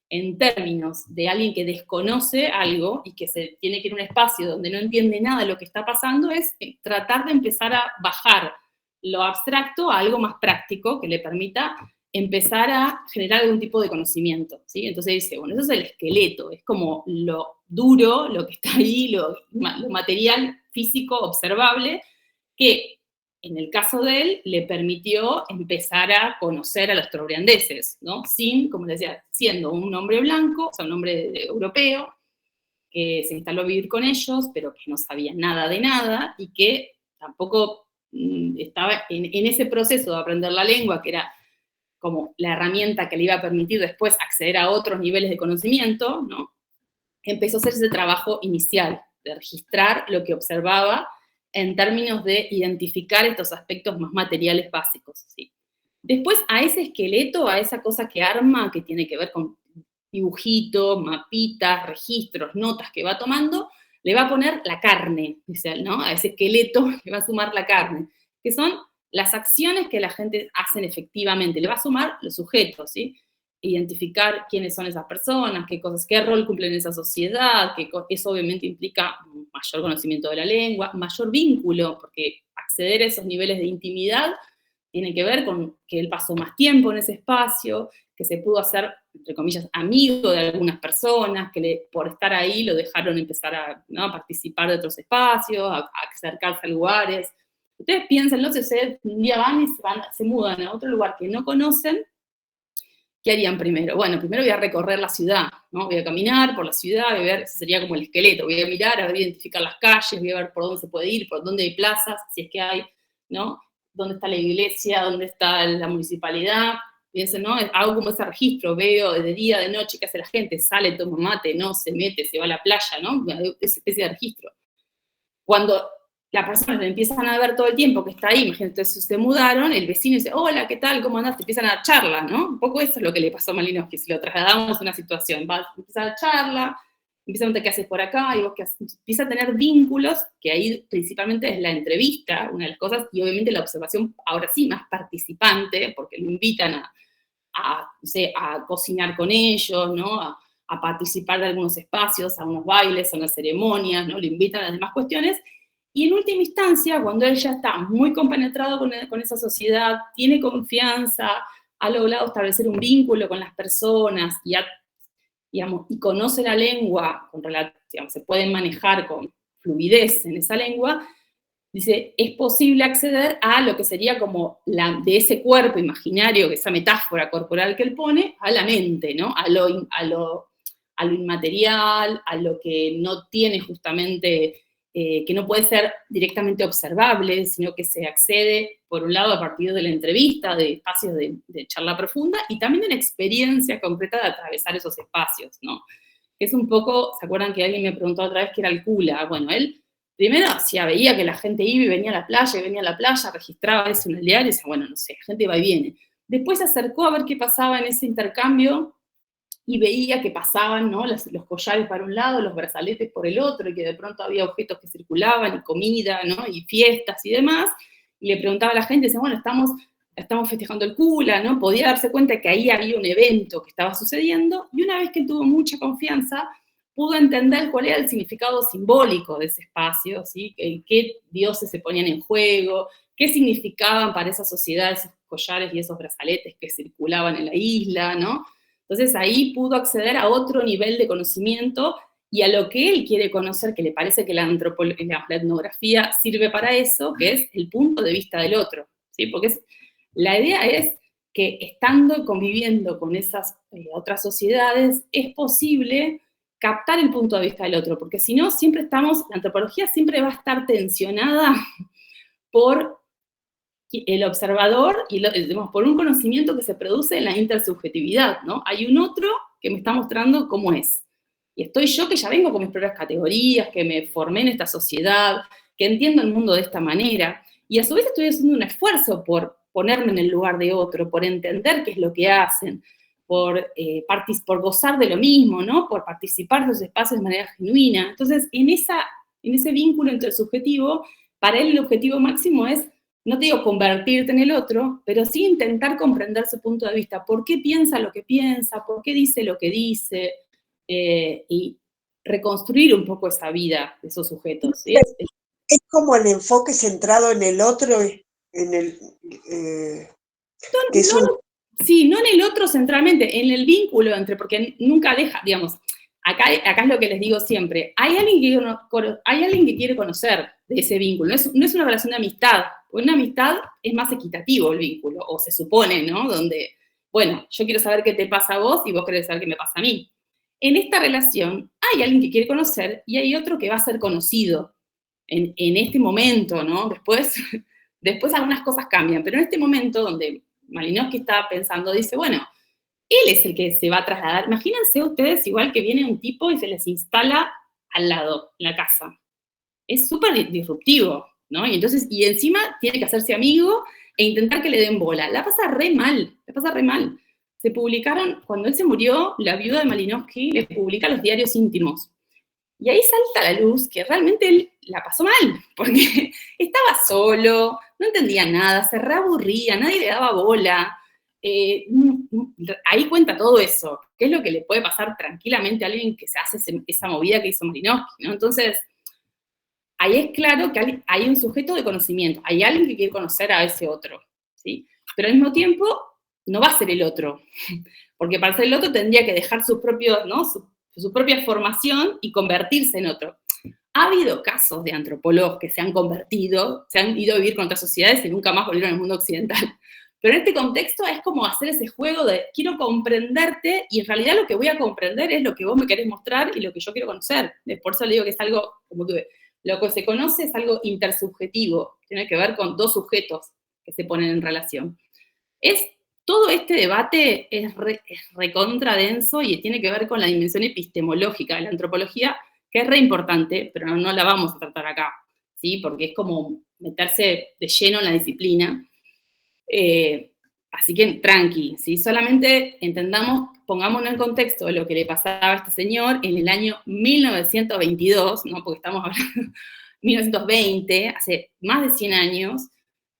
en términos de alguien que desconoce algo y que se tiene que ir a un espacio donde no entiende nada de lo que está pasando, es tratar de empezar a bajar lo abstracto a algo más práctico que le permita empezar a generar algún tipo de conocimiento, ¿sí? Entonces dice, bueno, eso es el esqueleto, es como lo duro, lo que está ahí, lo material, físico, observable, que en el caso de él le permitió empezar a conocer a los trobriandeses, ¿no? Como les decía, siendo un hombre blanco, o sea, un hombre europeo, que se instaló a vivir con ellos, pero que no sabía nada de nada, y que tampoco estaba en ese proceso de aprender la lengua, que era como la herramienta que le iba a permitir después acceder a otros niveles de conocimiento, ¿no? Empezó a hacer ese trabajo inicial, de registrar lo que observaba en términos de identificar estos aspectos más materiales básicos, ¿sí? Después, a ese esqueleto, a esa cosa que arma, que tiene que ver con dibujitos, mapitas, registros, notas que va tomando, le va a poner la carne, ¿no? A ese esqueleto le va a sumar la carne, que son las acciones que la gente hacen efectivamente, le va a sumar los sujetos, ¿sí? Identificar quiénes son esas personas, qué rol cumplen en esa sociedad, eso obviamente implica mayor conocimiento de la lengua, mayor vínculo, porque acceder a esos niveles de intimidad tiene que ver con que él pasó más tiempo en ese espacio, que se pudo hacer, entre comillas, amigo de algunas personas, que por estar ahí lo dejaron empezar a participar de otros espacios, a acercarse a lugares. Ustedes piensen, no sé, un día van y se mudan a otro lugar que no conocen, ¿qué harían primero? Bueno, primero voy a recorrer la ciudad, ¿no? Voy a caminar por la ciudad, voy a ver, ese sería como el esqueleto, voy a mirar, a ver, identificar las calles, voy a ver por dónde se puede ir, por dónde hay plazas, si es que hay, ¿no? ¿Dónde está la iglesia? ¿Dónde está la municipalidad? Piensen, ¿no? Hago como ese registro, veo de día, de noche, qué hace la gente, sale, toma mate, no, se mete, se va a la playa, ¿no? Esa especie de registro. Cuando las personas le empiezan a ver todo el tiempo que está ahí, imagínate, se mudaron, el vecino dice, hola, ¿qué tal? ¿Cómo andás? Te empiezan a dar charla, ¿no? Un poco eso es lo que le pasó a Malinowski, si lo trasladamos a una situación. Empieza a dar charla, empieza a preguntar qué haces por acá, y vos qué haces. Empieza a tener vínculos, que ahí principalmente es la entrevista, una de las cosas, y obviamente la observación, ahora sí, más participante, porque lo invitan a cocinar con ellos, ¿no? A participar de algunos espacios, a unos bailes, a unas ceremonias, ¿no? Lo invitan a las demás cuestiones. Y en última instancia, cuando él ya está muy compenetrado con esa sociedad, tiene confianza, ha logrado establecer un vínculo con las personas y conoce la lengua, se pueden manejar con fluidez en esa lengua, dice, es posible acceder a lo que sería como de ese cuerpo imaginario, esa metáfora corporal que él pone, a la mente, ¿no? A lo inmaterial, a lo que no tiene justamente, que no puede ser directamente observable, sino que se accede, por un lado, a partir de la entrevista, de espacios de charla profunda, y también de la experiencia concreta de atravesar esos espacios, ¿no? que es un poco, ¿se acuerdan que alguien me preguntó otra vez qué era el Kula? Bueno, él primero veía que la gente iba y venía a la playa, registraba eso en el diario y decía, bueno, no sé, la gente va y viene. Después se acercó a ver qué pasaba en ese intercambio y veía que pasaban, ¿no? los collares para un lado, los brazaletes por el otro, y que de pronto había objetos que circulaban, y comida, ¿no? Y fiestas y demás, y le preguntaba a la gente, decía, bueno, estamos festejando el Kula, ¿no? Podía darse cuenta que ahí había un evento que estaba sucediendo, y una vez que él tuvo mucha confianza, pudo entender cuál era el significado simbólico de ese espacio, ¿sí? Qué dioses se ponían en juego, qué significaban para esa sociedad esos collares y esos brazaletes que circulaban en la isla, ¿no? Entonces ahí pudo acceder a otro nivel de conocimiento y a lo que él quiere conocer, que le parece que la etnografía sirve para eso, que es el punto de vista del otro, ¿sí? Porque la idea es que estando y conviviendo con esas otras sociedades, es posible captar el punto de vista del otro, porque si no, la antropología siempre va a estar tensionada por el observador y digamos, por un conocimiento que se produce en la intersubjetividad, ¿no? Hay un otro que me está mostrando cómo es. Y estoy yo que ya vengo con mis propias categorías, que me formé en esta sociedad, que entiendo el mundo de esta manera, y a su vez estoy haciendo un esfuerzo por ponerme en el lugar de otro, por entender qué es lo que hacen, por gozar de lo mismo, ¿no? Por participar de esos espacios de manera genuina. Entonces, en ese vínculo intersubjetivo, para él el objetivo máximo es, no te digo convertirte en el otro, pero sí intentar comprender su punto de vista. ¿Por qué piensa lo que piensa? ¿Por qué dice lo que dice? Y reconstruir un poco esa vida de esos sujetos. ¿Sí? Es como el enfoque centrado en el otro, en el... Sí, no en el otro centralmente, en el vínculo entre, porque nunca deja, digamos, acá es lo que les digo siempre, hay alguien que quiere conocer de ese vínculo, no es una relación de amistad, porque una amistad es más equitativo el vínculo, o se supone, ¿no? Donde, bueno, yo quiero saber qué te pasa a vos y vos querés saber qué me pasa a mí. En esta relación hay alguien que quiere conocer y hay otro que va a ser conocido en este momento, ¿no? Después algunas cosas cambian, pero en este momento donde Malinowski está pensando, dice, bueno, él es el que se va a trasladar. Imagínense ustedes igual que viene un tipo y se les instala al lado, en la casa. Es súper disruptivo, ¿no? Y encima tiene que hacerse amigo e intentar que le den bola. La pasa re mal. Se publicaron, cuando él se murió, la viuda de Malinowski le publica los diarios íntimos. Y ahí salta a la luz que realmente él la pasó mal, porque estaba solo, no entendía nada, se reaburría, nadie le daba bola. Ahí cuenta todo eso, qué es lo que le puede pasar tranquilamente a alguien que se hace esa movida que hizo Malinowski, ¿no? Entonces, ahí es claro que hay un sujeto de conocimiento, hay alguien que quiere conocer a ese otro, ¿sí? Pero al mismo tiempo, no va a ser el otro, porque para ser el otro tendría que dejar sus propios, ¿no? Su propia formación y convertirse en otro. Ha habido casos de antropólogos que se han convertido, se han ido a vivir con otras sociedades y nunca más volvieron al mundo occidental. Pero en este contexto es como hacer ese juego de quiero comprenderte y en realidad lo que voy a comprender es lo que vos me querés mostrar y lo que yo quiero conocer. Por eso le digo que es algo, como tuve, lo que se conoce es algo intersubjetivo, tiene que ver con dos sujetos que se ponen en relación. Todo este debate es recontra denso y tiene que ver con la dimensión epistemológica de la antropología, que es re importante, pero no la vamos a tratar acá, ¿sí? Porque es como meterse de lleno en la disciplina. Así que tranqui, ¿sí? Solamente pongámonos en contexto de lo que le pasaba a este señor en el año 1922, ¿no? Porque estamos hablando de 1920, hace más de 100 años.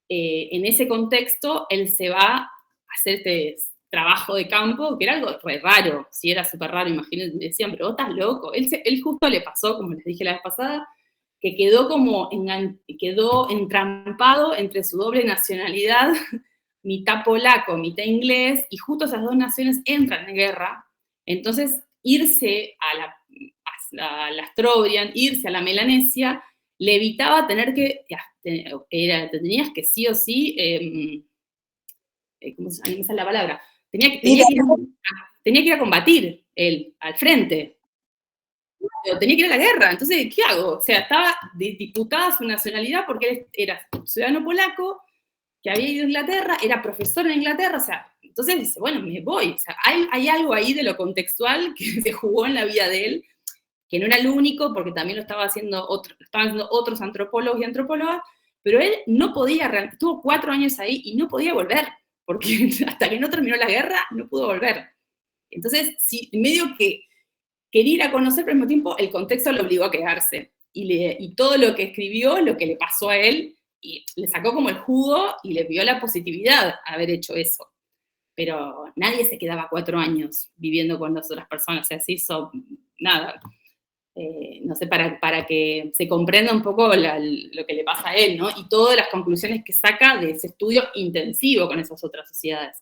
En ese contexto, él se va hacer este trabajo de campo, que era algo re raro, sí, era súper raro, imagínense, decían, pero vos estás loco. Él justo le pasó, como les dije la vez pasada, que quedó entrampado entre su doble nacionalidad, mitad polaco, mitad inglés, y justo esas dos naciones entran en guerra, entonces irse a la Astrobrian, irse a la Melanesia, le evitaba tenías que sí o sí, ¿cómo se llama la palabra? Tenía que ir a combatir él, al frente. Tenía que ir a la guerra, entonces, ¿qué hago? O sea, estaba disputada su nacionalidad porque él era ciudadano polaco, que había ido a Inglaterra, era profesor en Inglaterra, o sea, Entonces dice, bueno, me voy. O sea, hay algo ahí de lo contextual que se jugó en la vida de él, que no era el único, porque también lo estaban haciendo otros antropólogos y antropólogas, pero él no podía, estuvo 4 años ahí y no podía volver, porque hasta que no terminó la guerra no pudo volver. Entonces, sí, medio que quería ir a conocer, pero al mismo tiempo el contexto lo obligó a quedarse. Y todo lo que escribió, lo que le pasó a él, y le sacó como el jugo y le vio la positividad haber hecho eso. Pero nadie se quedaba 4 años viviendo con las otras personas, o sea, se hizo nada. No sé, para que se comprenda un poco lo que le pasa a él, ¿no? Y todas las conclusiones que saca de ese estudio intensivo con esas otras sociedades.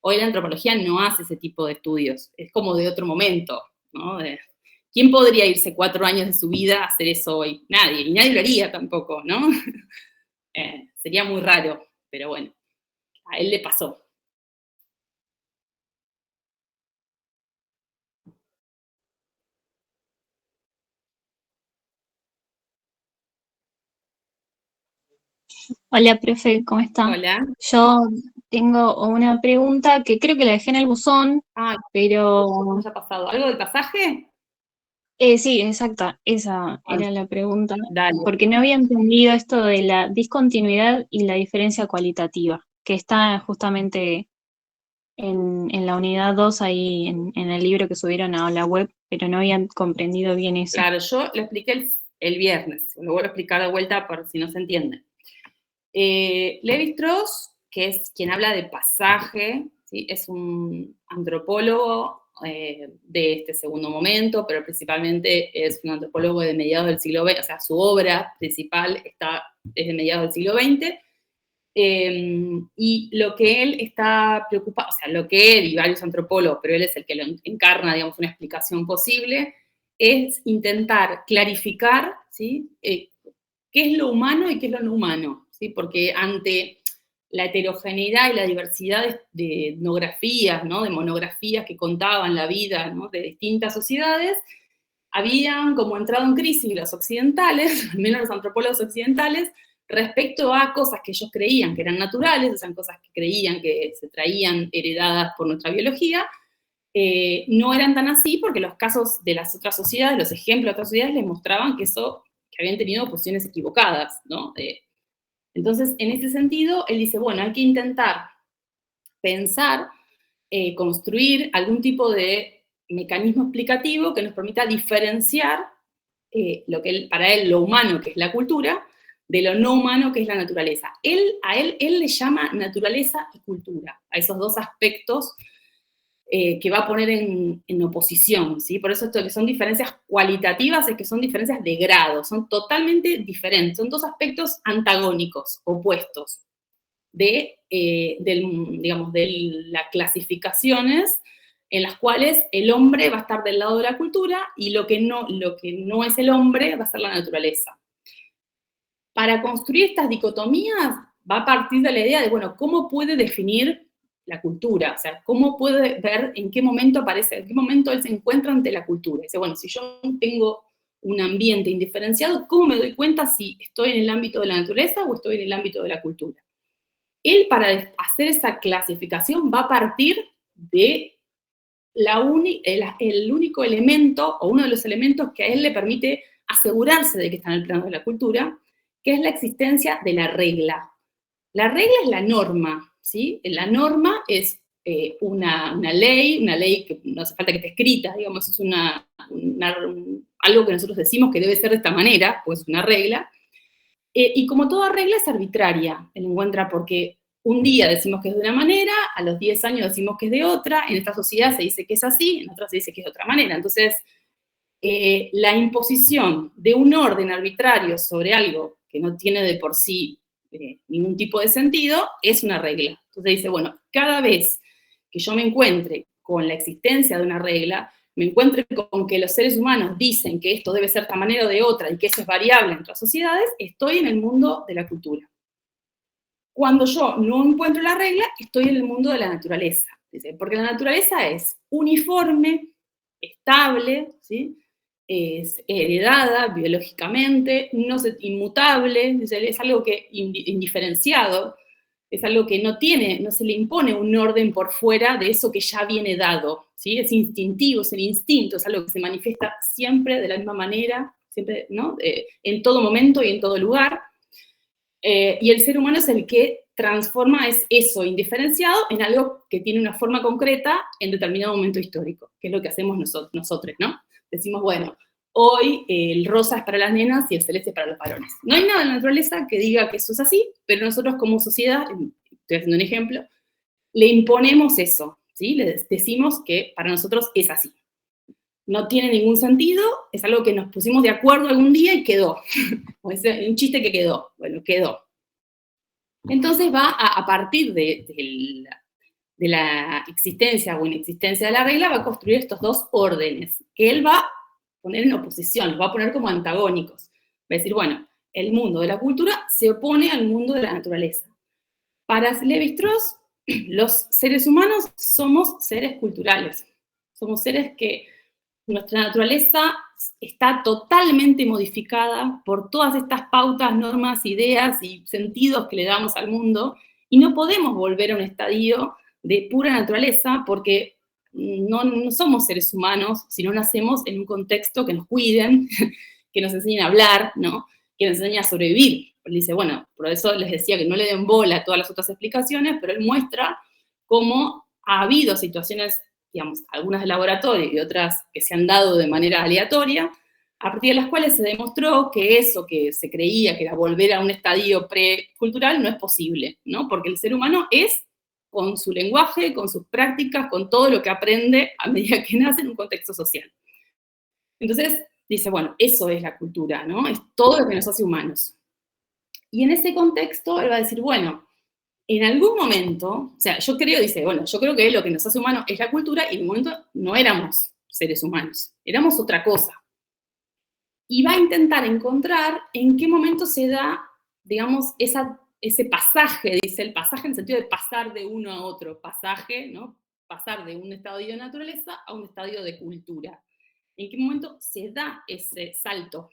Hoy la antropología no hace ese tipo de estudios, es como de otro momento, ¿no? ¿Quién podría irse 4 años de su vida a hacer eso hoy? Nadie, y nadie lo haría tampoco, ¿no? Sería muy raro, pero bueno, a él le pasó. Hola, profe, ¿cómo está? Hola. Yo tengo una pregunta que creo que la dejé en el buzón, pero... ¿Ya ha pasado? ¿Algo del pasaje? Sí, exacta, esa era la pregunta. Dale. Porque no había entendido esto de la discontinuidad y la diferencia cualitativa, que está justamente en la unidad 2 ahí en el libro que subieron a la web, pero no habían comprendido bien eso. Claro, yo lo expliqué el viernes, lo vuelvo a explicar de vuelta por si no se entiende. Lévi-Strauss, que es quien habla de pasaje, ¿sí? Es un antropólogo de este segundo momento, pero principalmente es un antropólogo de mediados del siglo XX, o sea, su obra principal está desde mediados del siglo XX, y lo que él está preocupado, o sea, lo que él y varios antropólogos, pero él es el que lo encarna, digamos, una explicación posible, es intentar clarificar, ¿sí? Qué es lo humano y qué es lo no humano, ¿sí? Porque ante la heterogeneidad y la diversidad de etnografías, ¿no? De monografías que contaban la vida, ¿no? De distintas sociedades, habían como entrado en crisis los occidentales, al menos los antropólogos occidentales, respecto a cosas que ellos creían que eran naturales, o sea, cosas que creían que se traían heredadas por nuestra biología, no eran tan así porque los casos de las otras sociedades, los ejemplos de otras sociedades les mostraban que habían tenido posiciones equivocadas, ¿no? Entonces, en ese sentido, él dice, bueno, hay que intentar pensar, construir algún tipo de mecanismo explicativo que nos permita diferenciar lo que para él lo humano, que es la cultura, de lo no humano, que es la naturaleza. Él le llama naturaleza y cultura, a esos dos aspectos que va a poner en oposición, ¿sí? Por eso esto que son diferencias cualitativas es que son diferencias de grado, son totalmente diferentes, son dos aspectos antagónicos, opuestos, de las clasificaciones en las cuales el hombre va a estar del lado de la cultura y lo que no es el hombre va a ser la naturaleza. Para construir estas dicotomías va a partir de la idea de, bueno, ¿cómo puede definir la cultura? O sea, ¿cómo puede ver en qué momento aparece, en qué momento él se encuentra ante la cultura? Dice, bueno, si yo tengo un ambiente indiferenciado, ¿cómo me doy cuenta si estoy en el ámbito de la naturaleza o estoy en el ámbito de la cultura? Él, para hacer esa clasificación, va a partir de el único elemento, o uno de los elementos que a él le permite asegurarse de que está en el plano de la cultura, que es la existencia de la regla. La regla es la norma, ¿sí? La norma es una ley que no hace falta que esté escrita, digamos, es algo que nosotros decimos que debe ser de esta manera, pues una regla. Y como toda regla es arbitraria, él encuentra porque un día decimos que es de una manera, a los 10 años decimos que es de otra, en esta sociedad se dice que es así, en otra se dice que es de otra manera. Entonces, la imposición de un orden arbitrario sobre algo que no tiene de por sí ningún tipo de sentido es una regla. Entonces dice, bueno, cada vez que yo me encuentre con la existencia de una regla, me encuentre con que los seres humanos dicen que esto debe ser de esta manera o de otra y que eso es variable entre las sociedades, estoy en el mundo de la cultura. Cuando yo no encuentro la regla, estoy en el mundo de la naturaleza. Dice, porque la naturaleza es uniforme, estable, ¿sí? Es heredada biológicamente, no es inmutable, dice, es algo que indiferenciado. Es algo que no se le impone un orden por fuera de eso que ya viene dado, ¿sí? Es instintivo, es el instinto, es algo que se manifiesta siempre de la misma manera, siempre, ¿no? En todo momento y en todo lugar. Y el ser humano es el que transforma eso indiferenciado en algo que tiene una forma concreta en determinado momento histórico, que es lo que hacemos nosotros, ¿no? Decimos, bueno, hoy el rosa es para las nenas y el celeste es para los varones. No hay nada en la naturaleza que diga que eso es así, pero nosotros como sociedad, estoy haciendo un ejemplo, le imponemos eso, ¿sí? Le decimos que para nosotros es así. No tiene ningún sentido, es algo que nos pusimos de acuerdo algún día y quedó. O es un chiste que quedó, bueno, quedó. Entonces va a partir de la existencia o inexistencia de la regla, va a construir estos dos órdenes, que él va a poner en oposición, los va a poner como antagónicos. Va a decir, bueno, el mundo de la cultura se opone al mundo de la naturaleza. Para Lévi-Strauss, los seres humanos somos seres culturales. Somos seres que nuestra naturaleza está totalmente modificada por todas estas pautas, normas, ideas y sentidos que le damos al mundo, y no podemos volver a un estadio de pura naturaleza porque no somos seres humanos si no nacemos en un contexto que nos cuiden, que nos enseñen a hablar, ¿no? Que nos enseñen a sobrevivir. Él dice, bueno, por eso les decía que no le den bola a todas las otras explicaciones, pero él muestra cómo ha habido situaciones, digamos, algunas de laboratorio y otras que se han dado de manera aleatoria, a partir de las cuales se demostró que eso que se creía que era volver a un estadio precultural no es posible, ¿no? Porque el ser humano es, con su lenguaje, con sus prácticas, con todo lo que aprende a medida que nace en un contexto social. Entonces, dice, bueno, eso es la cultura, ¿no? Es todo lo que nos hace humanos. Y en ese contexto, él va a decir, bueno, en algún momento, o sea, yo creo que lo que nos hace humanos es la cultura, y en un momento no éramos seres humanos, éramos otra cosa. Y va a intentar encontrar en qué momento se da, digamos, ese pasaje, dice el pasaje en el sentido de pasar de uno a otro, pasaje, ¿no? Pasar de un estadio de naturaleza a un estadio de cultura. ¿En qué momento se da ese salto?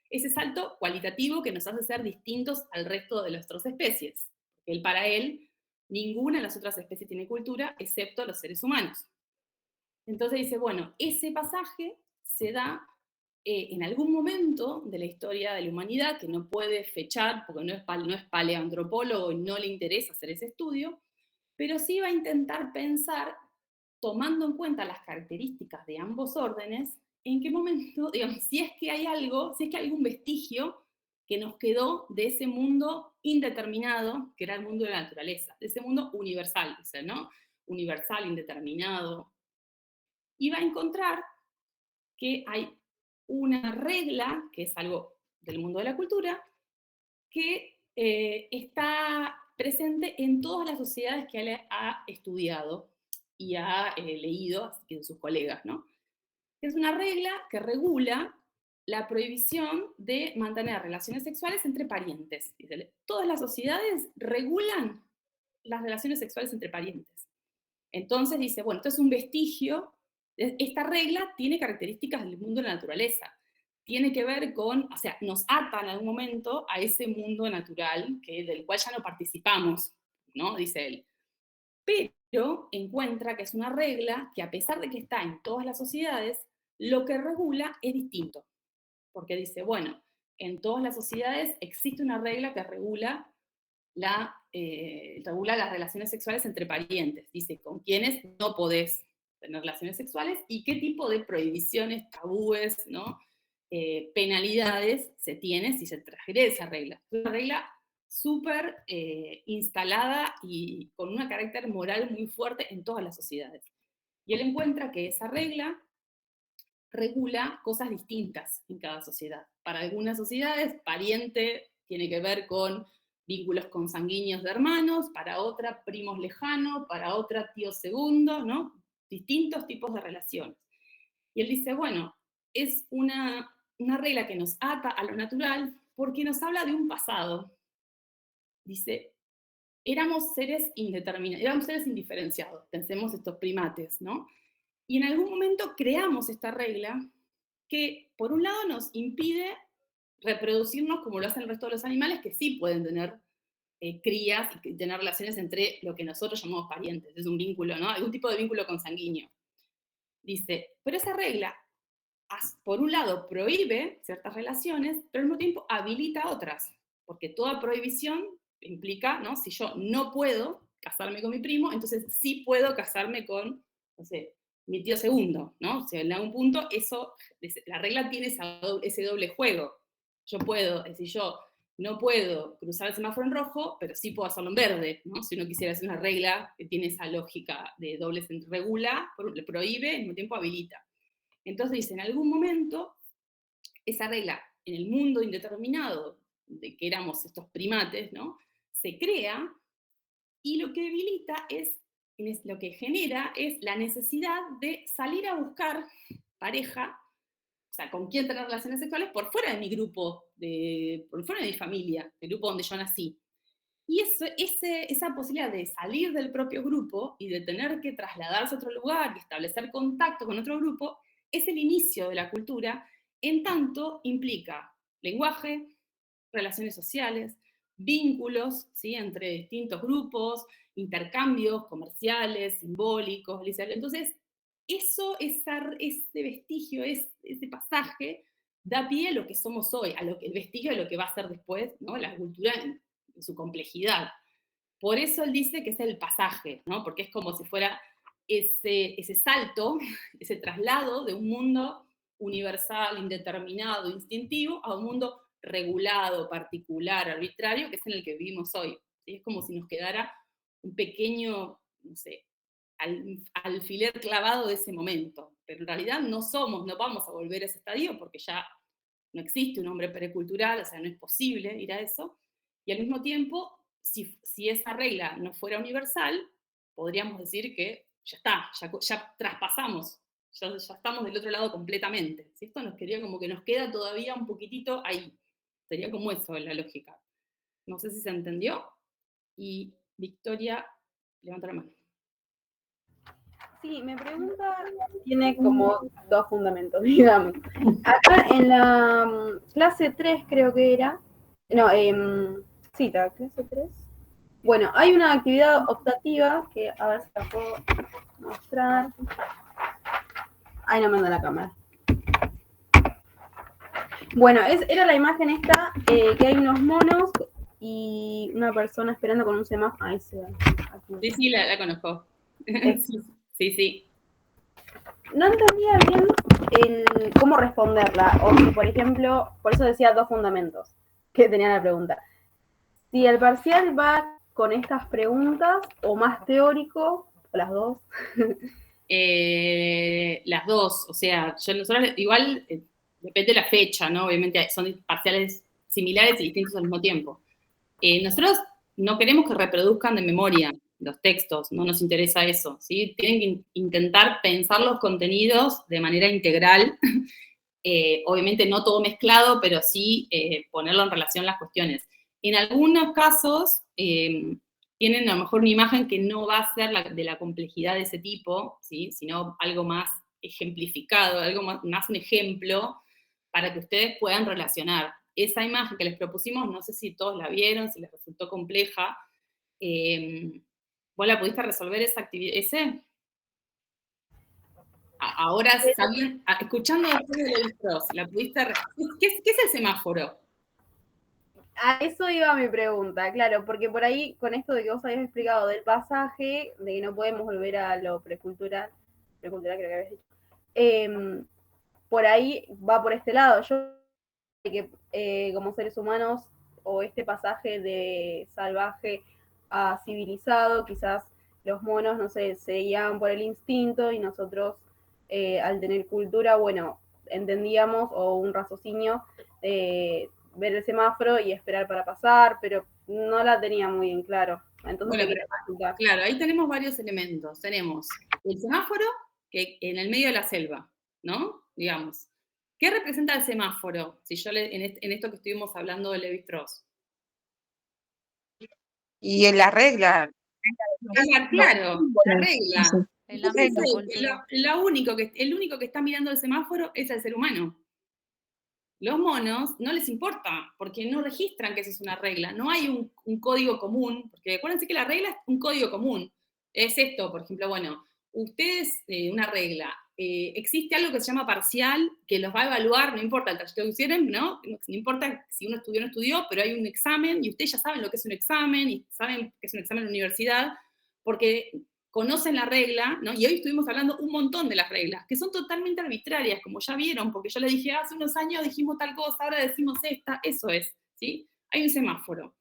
Ese salto cualitativo que nos hace ser distintos al resto de las otras especies. Para él, ninguna de las otras especies tiene cultura, excepto los seres humanos. Entonces dice, bueno, ese pasaje se da en algún momento de la historia de la humanidad, que no puede fechar, porque no es paleoantropólogo y no le interesa hacer ese estudio, pero sí va a intentar pensar, tomando en cuenta las características de ambos órdenes, en qué momento, digamos, si es que hay algún vestigio que nos quedó de ese mundo indeterminado, que era el mundo de la naturaleza, de ese mundo universal, dice, ¿no? Universal, indeterminado. Y va a encontrar que hay una regla, que es algo del mundo de la cultura, que está presente en todas las sociedades que él ha estudiado y ha leído, así que sus colegas, ¿no? Es una regla que regula la prohibición de mantener relaciones sexuales entre parientes. Todas las sociedades regulan las relaciones sexuales entre parientes. Entonces dice, bueno, esto es un vestigio, esta regla tiene características del mundo de la naturaleza. Tiene que ver con, o sea, nos ata en algún momento a ese mundo natural del cual ya no participamos, ¿no? Dice él. Pero encuentra que es una regla que, a pesar de que está en todas las sociedades, lo que regula es distinto. Porque dice, bueno, en todas las sociedades existe una regla que regula las relaciones sexuales entre parientes. Dice, con quiénes no podés tener relaciones sexuales y qué tipo de prohibiciones, tabúes, ¿no? Penalidades se tiene si se transgrede esa regla. Es una regla súper instalada y con un carácter moral muy fuerte en todas las sociedades. Y él encuentra que esa regla regula cosas distintas en cada sociedad. Para algunas sociedades, pariente tiene que ver con vínculos consanguíneos de hermanos, para otra primos lejanos, para otra tío segundo, ¿no? Distintos tipos de relaciones. Y él dice, bueno, es una regla que nos ata a lo natural porque nos habla de un pasado. Dice, éramos seres indeterminados, éramos seres indiferenciados, pensemos estos primates, ¿no? Y en algún momento creamos esta regla que, por un lado, nos impide reproducirnos como lo hacen el resto de los animales, que sí pueden tener crías y tener relaciones entre lo que nosotros llamamos parientes, es un vínculo, ¿no? Algún tipo de vínculo consanguíneo. Dice, pero esa regla, por un lado, prohíbe ciertas relaciones, pero al mismo tiempo habilita otras, porque toda prohibición implica, ¿no? Si yo no puedo casarme con mi primo, entonces sí puedo casarme con, no sé, mi tío segundo, ¿no? O sea, en algún punto eso, la regla tiene ese doble juego. Yo puedo, es decir, yo no puedo cruzar el semáforo en rojo, pero sí puedo hacerlo en verde, ¿no? Si uno quisiera hacer una regla que tiene esa lógica de doble sentido, regula, le prohíbe, al mismo tiempo habilita. Entonces dice, en algún momento, esa regla en el mundo indeterminado de que éramos estos primates, ¿no? Se crea y lo que habilita lo que genera es la necesidad de salir a buscar pareja, o sea, con quién tener relaciones sexuales por fuera de mi grupo, por fuera de mi familia, el grupo donde yo nací. Y esa posibilidad de salir del propio grupo y de tener que trasladarse a otro lugar y establecer contacto con otro grupo, es el inicio de la cultura, en tanto implica lenguaje, relaciones sociales, vínculos, ¿sí? Entre distintos grupos, intercambios comerciales, simbólicos, literarios. Entonces, ese vestigio, ese pasaje, da pie a lo que somos hoy, el vestigio de lo que va a ser después, ¿no? La cultura en su complejidad. Por eso él dice que es el pasaje, ¿no? Porque es como si fuera ese salto, ese traslado de un mundo universal, indeterminado, instintivo, a un mundo regulado, particular, arbitrario, que es en el que vivimos hoy. ¿Sí? Es como si nos quedara un pequeño, no sé, alfiler clavado de ese momento. Pero en realidad no vamos a volver a ese estadio porque ya no existe un hombre precultural, o sea, no es posible ir a eso. Y al mismo tiempo, si esa regla no fuera universal, podríamos decir que ya está, ya traspasamos, ya estamos del otro lado completamente. ¿Sí? Esto nos queda todavía un poquitito ahí. Sería como eso la lógica. No sé si se entendió. Y Victoria, levanta la mano. Sí, me pregunta, tiene como dos fundamentos, digamos. Acá en la clase 3 creo que era, no, sí, la clase 3. Bueno, hay una actividad optativa que, a ver si la puedo mostrar. Ahí no me anda la cámara. Bueno, era la imagen esta, que hay unos monos y una persona esperando con un semáforo. Ahí se ve. Sí, la conozco. Sí. No entendía bien cómo responderla, o si, por ejemplo, por eso decía dos fundamentos que tenía la pregunta. Si el parcial va con estas preguntas, o más teórico, o las dos. Las dos, o sea, nosotros igual, depende de la fecha, ¿no? Obviamente son parciales similares y distintos al mismo tiempo. Nosotros no queremos que reproduzcan de memoria los textos, no nos interesa eso, ¿sí? Tienen que intentar pensar los contenidos de manera integral, obviamente no todo mezclado, pero sí ponerlo en relación las cuestiones. En algunos casos tienen a lo mejor una imagen que no va a ser de la complejidad de ese tipo, ¿sí? Sino algo más ejemplificado, algo más un ejemplo para que ustedes puedan relacionar. Esa imagen que les propusimos, no sé si todos la vieron, si les resultó compleja. ¿Vos la pudiste resolver esa actividad? Ahora, escuchando después de Levi-Strauss, ¿la pudiste ¿Qué es el semáforo? A eso iba mi pregunta, claro, porque por ahí, con esto de que vos habías explicado del pasaje, de que no podemos volver a lo precultural creo que habías dicho, por ahí va por este lado. Yo que como seres humanos, o este pasaje de salvaje a civilizado, quizás los monos, no sé, se guiaban por el instinto y nosotros, al tener cultura, bueno, entendíamos, o un raciocinio, ver el semáforo y esperar para pasar, pero no la tenía muy en claro. Entonces, bueno, claro, ahí tenemos varios elementos. Tenemos el semáforo, que en el medio de la selva, ¿no? Digamos. ¿Qué representa el semáforo? Si yo en esto que estuvimos hablando de Levi-Strauss. Y en la regla. Claro, la regla. Sí. El ámbito cultural. El único que está mirando el semáforo es el ser humano. Los monos no les importa, porque no registran que eso es una regla. No hay un código común, porque acuérdense que la regla es un código común. Es esto, por ejemplo, bueno, ustedes, una regla, existe algo que se llama parcial, que los va a evaluar, no importa el trayecto que hicieron, ¿no? No importa si uno estudió o no estudió, pero hay un examen, y ustedes ya saben lo que es un examen, y saben que es un examen en la universidad, porque conocen la regla, ¿no? Y hoy estuvimos hablando un montón de las reglas, que son totalmente arbitrarias, como ya vieron, porque yo les dije, hace unos años dijimos tal cosa, ahora decimos esta, eso es, ¿sí? Hay un semáforo.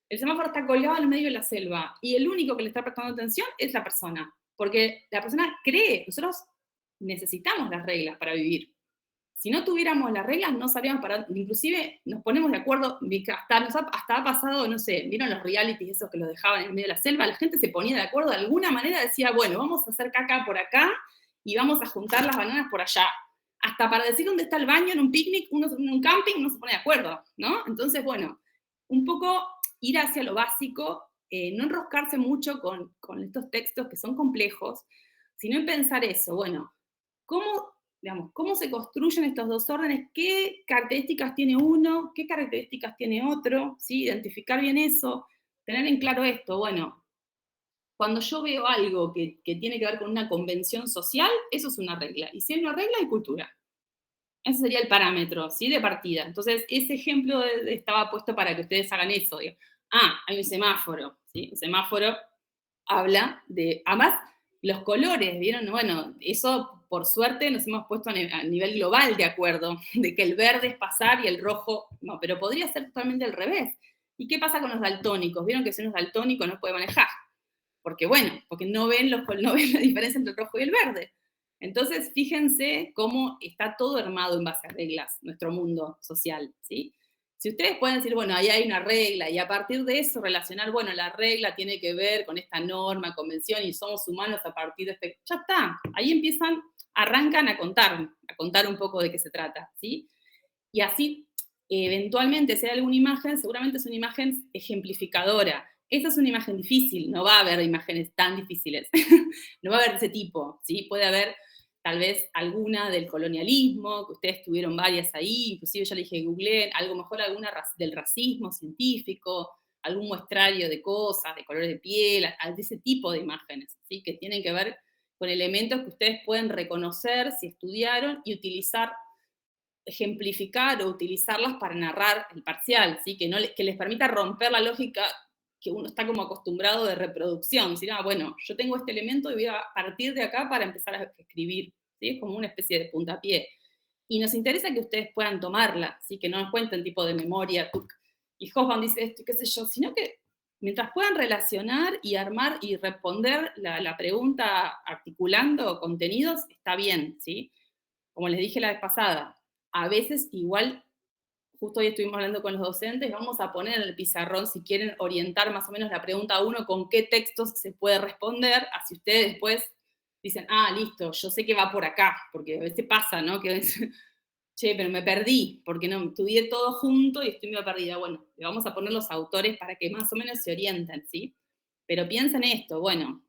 El semáforo está colgado en el medio de la selva, y el único que le está prestando atención es la persona, porque la persona cree, nosotros necesitamos las reglas para vivir. Si no tuviéramos las reglas, no sabríamos para, inclusive nos ponemos de acuerdo, hasta ha pasado, no sé, vieron los realities esos que los dejaban en el medio de la selva, la gente se ponía de acuerdo de alguna manera, decía, bueno, vamos a hacer caca por acá y vamos a juntar las bananas por allá. Hasta para decir dónde está el baño en un picnic, en un camping, uno se pone de acuerdo, ¿no? Entonces, bueno, un poco ir hacia lo básico, no enroscarse mucho con estos textos que son complejos, sino en pensar eso, bueno, ¿cómo se construyen estos dos órdenes? ¿Qué características tiene uno? ¿Qué características tiene otro? ¿Sí? Identificar bien eso, tener en claro esto. Bueno, cuando yo veo algo que tiene que ver con una convención social, eso es una regla. Y si hay una regla, hay cultura. Ese sería el parámetro, ¿sí? De partida. Entonces, ese ejemplo estaba puesto para que ustedes hagan eso. Digo, hay un semáforo, ¿sí? Un semáforo habla de, además, los colores, ¿vieron? Bueno, eso por suerte nos hemos puesto a nivel global de acuerdo, de que el verde es pasar y el rojo no, pero podría ser totalmente al revés. ¿Y qué pasa con los daltónicos? ¿Vieron que si uno es daltónico no puede manejar? Porque no ven la diferencia entre el rojo y el verde. Entonces, fíjense cómo está todo armado en base a reglas, nuestro mundo social, ¿sí? Si ustedes pueden decir, bueno, ahí hay una regla, y a partir de eso relacionar, bueno, la regla tiene que ver con esta norma, convención, y somos humanos a partir de este... Ya está, ahí arrancan a contar un poco de qué se trata, ¿sí? Y así, eventualmente, si hay alguna imagen, seguramente es una imagen ejemplificadora. Esa es una imagen difícil, no va a haber imágenes tan difíciles, no va a haber de ese tipo, ¿sí? Puede haber tal vez alguna del colonialismo, que ustedes tuvieron varias ahí, inclusive yo le dije googleé, algo mejor alguna del racismo científico, algún muestrario de cosas, de colores de piel, de ese tipo de imágenes, ¿sí? Que tienen que ver con elementos que ustedes pueden reconocer si estudiaron y utilizar, ejemplificar o utilizarlas para narrar el parcial, ¿sí? Que les permita romper la lógica que uno está como acostumbrado de reproducción, decir, bueno, yo tengo este elemento y voy a partir de acá para empezar a escribir, ¿sí? Es como una especie de puntapié. Y nos interesa que ustedes puedan tomarla, ¿sí? Que no nos cuenten tipo de memoria, y Hoffman dice esto, qué sé yo, sino que mientras puedan relacionar y armar y responder la pregunta articulando contenidos, está bien, ¿sí? Como les dije la vez pasada, a veces igual, justo hoy estuvimos hablando con los docentes, vamos a poner en el pizarrón, si quieren orientar más o menos la pregunta a uno, con qué textos se puede responder, así ustedes después dicen, listo, yo sé que va por acá, porque a veces pasa, ¿no? Que che, pero me perdí, porque no estudié todo junto y estoy medio perdida. Bueno, le vamos a poner los autores para que más o menos se orienten, ¿sí? Pero piensen esto, bueno,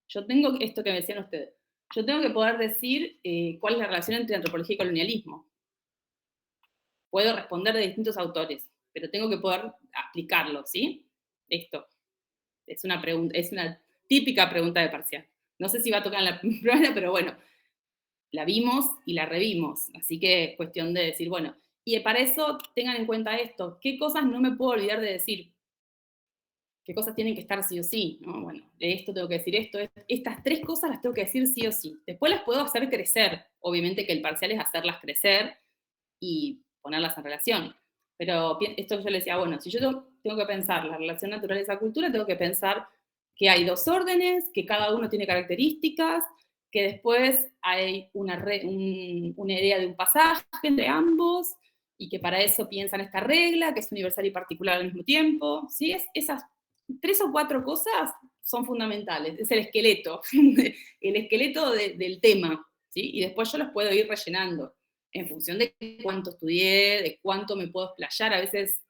yo tengo esto que me decían ustedes, yo tengo que poder decir cuál es la relación entre antropología y colonialismo. Puedo responder de distintos autores, pero tengo que poder explicarlo, ¿sí? Esto es una pregunta, es una típica pregunta de parcial. No sé si va a tocar en la primera, pero bueno, la vimos y la revimos, así que es cuestión de decir, bueno, y para eso tengan en cuenta esto, ¿qué cosas no me puedo olvidar de decir? ¿Qué cosas tienen que estar sí o sí? ¿No? Bueno, de esto tengo que decir esto, estas 3 cosas las tengo que decir sí o sí. Después las puedo hacer crecer, obviamente que el parcial es hacerlas crecer y ponerlas en relación. Pero esto yo le decía, bueno, si yo tengo que pensar la relación naturaleza-cultura, tengo que pensar que hay 2 órdenes, que cada uno tiene características, que después hay una idea de un pasaje entre ambos, y que para eso piensan esta regla, que es universal y particular al mismo tiempo. ¿Sí? Esas 3 o 4 cosas son fundamentales, es el esqueleto, del tema, ¿sí? Y después yo los puedo ir rellenando en función de cuánto estudié, de cuánto me puedo explayar. A veces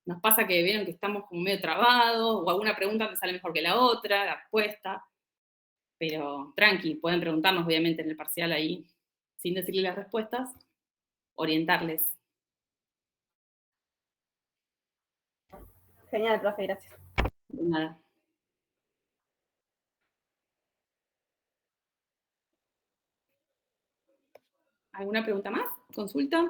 nos pasa que vieron que estamos como medio trabados, o alguna pregunta me sale mejor que la otra, la respuesta, pero tranqui, pueden preguntarnos obviamente en el parcial ahí, sin decirle las respuestas, orientarles. Genial, profe, gracias. De nada. ¿Alguna pregunta más? ¿Consulta?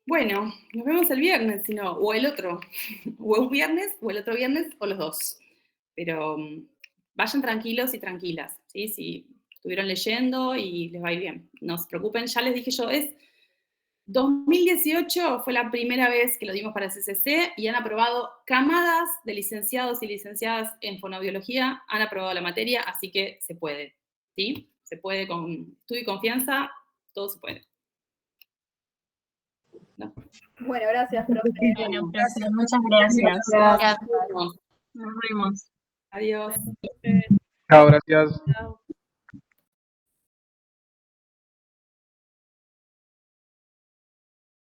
Bueno, nos vemos el viernes, si no, o el otro. O un viernes, o el otro viernes, o los dos. Pero vayan tranquilos y tranquilas, ¿sí? Si estuvieron leyendo y les va a ir bien. No se preocupen, ya les dije yo, 2018 fue la primera vez que lo dimos para el CCC y han aprobado camadas de licenciados y licenciadas en fonoaudiología, han aprobado la materia, así que se puede, ¿sí? Se puede con estudio y confianza, todo se puede. ¿No? Bueno, gracias, profe. Bueno, profe, muchas gracias. Gracias. Nos vemos. Adiós. Chao, gracias. Chao.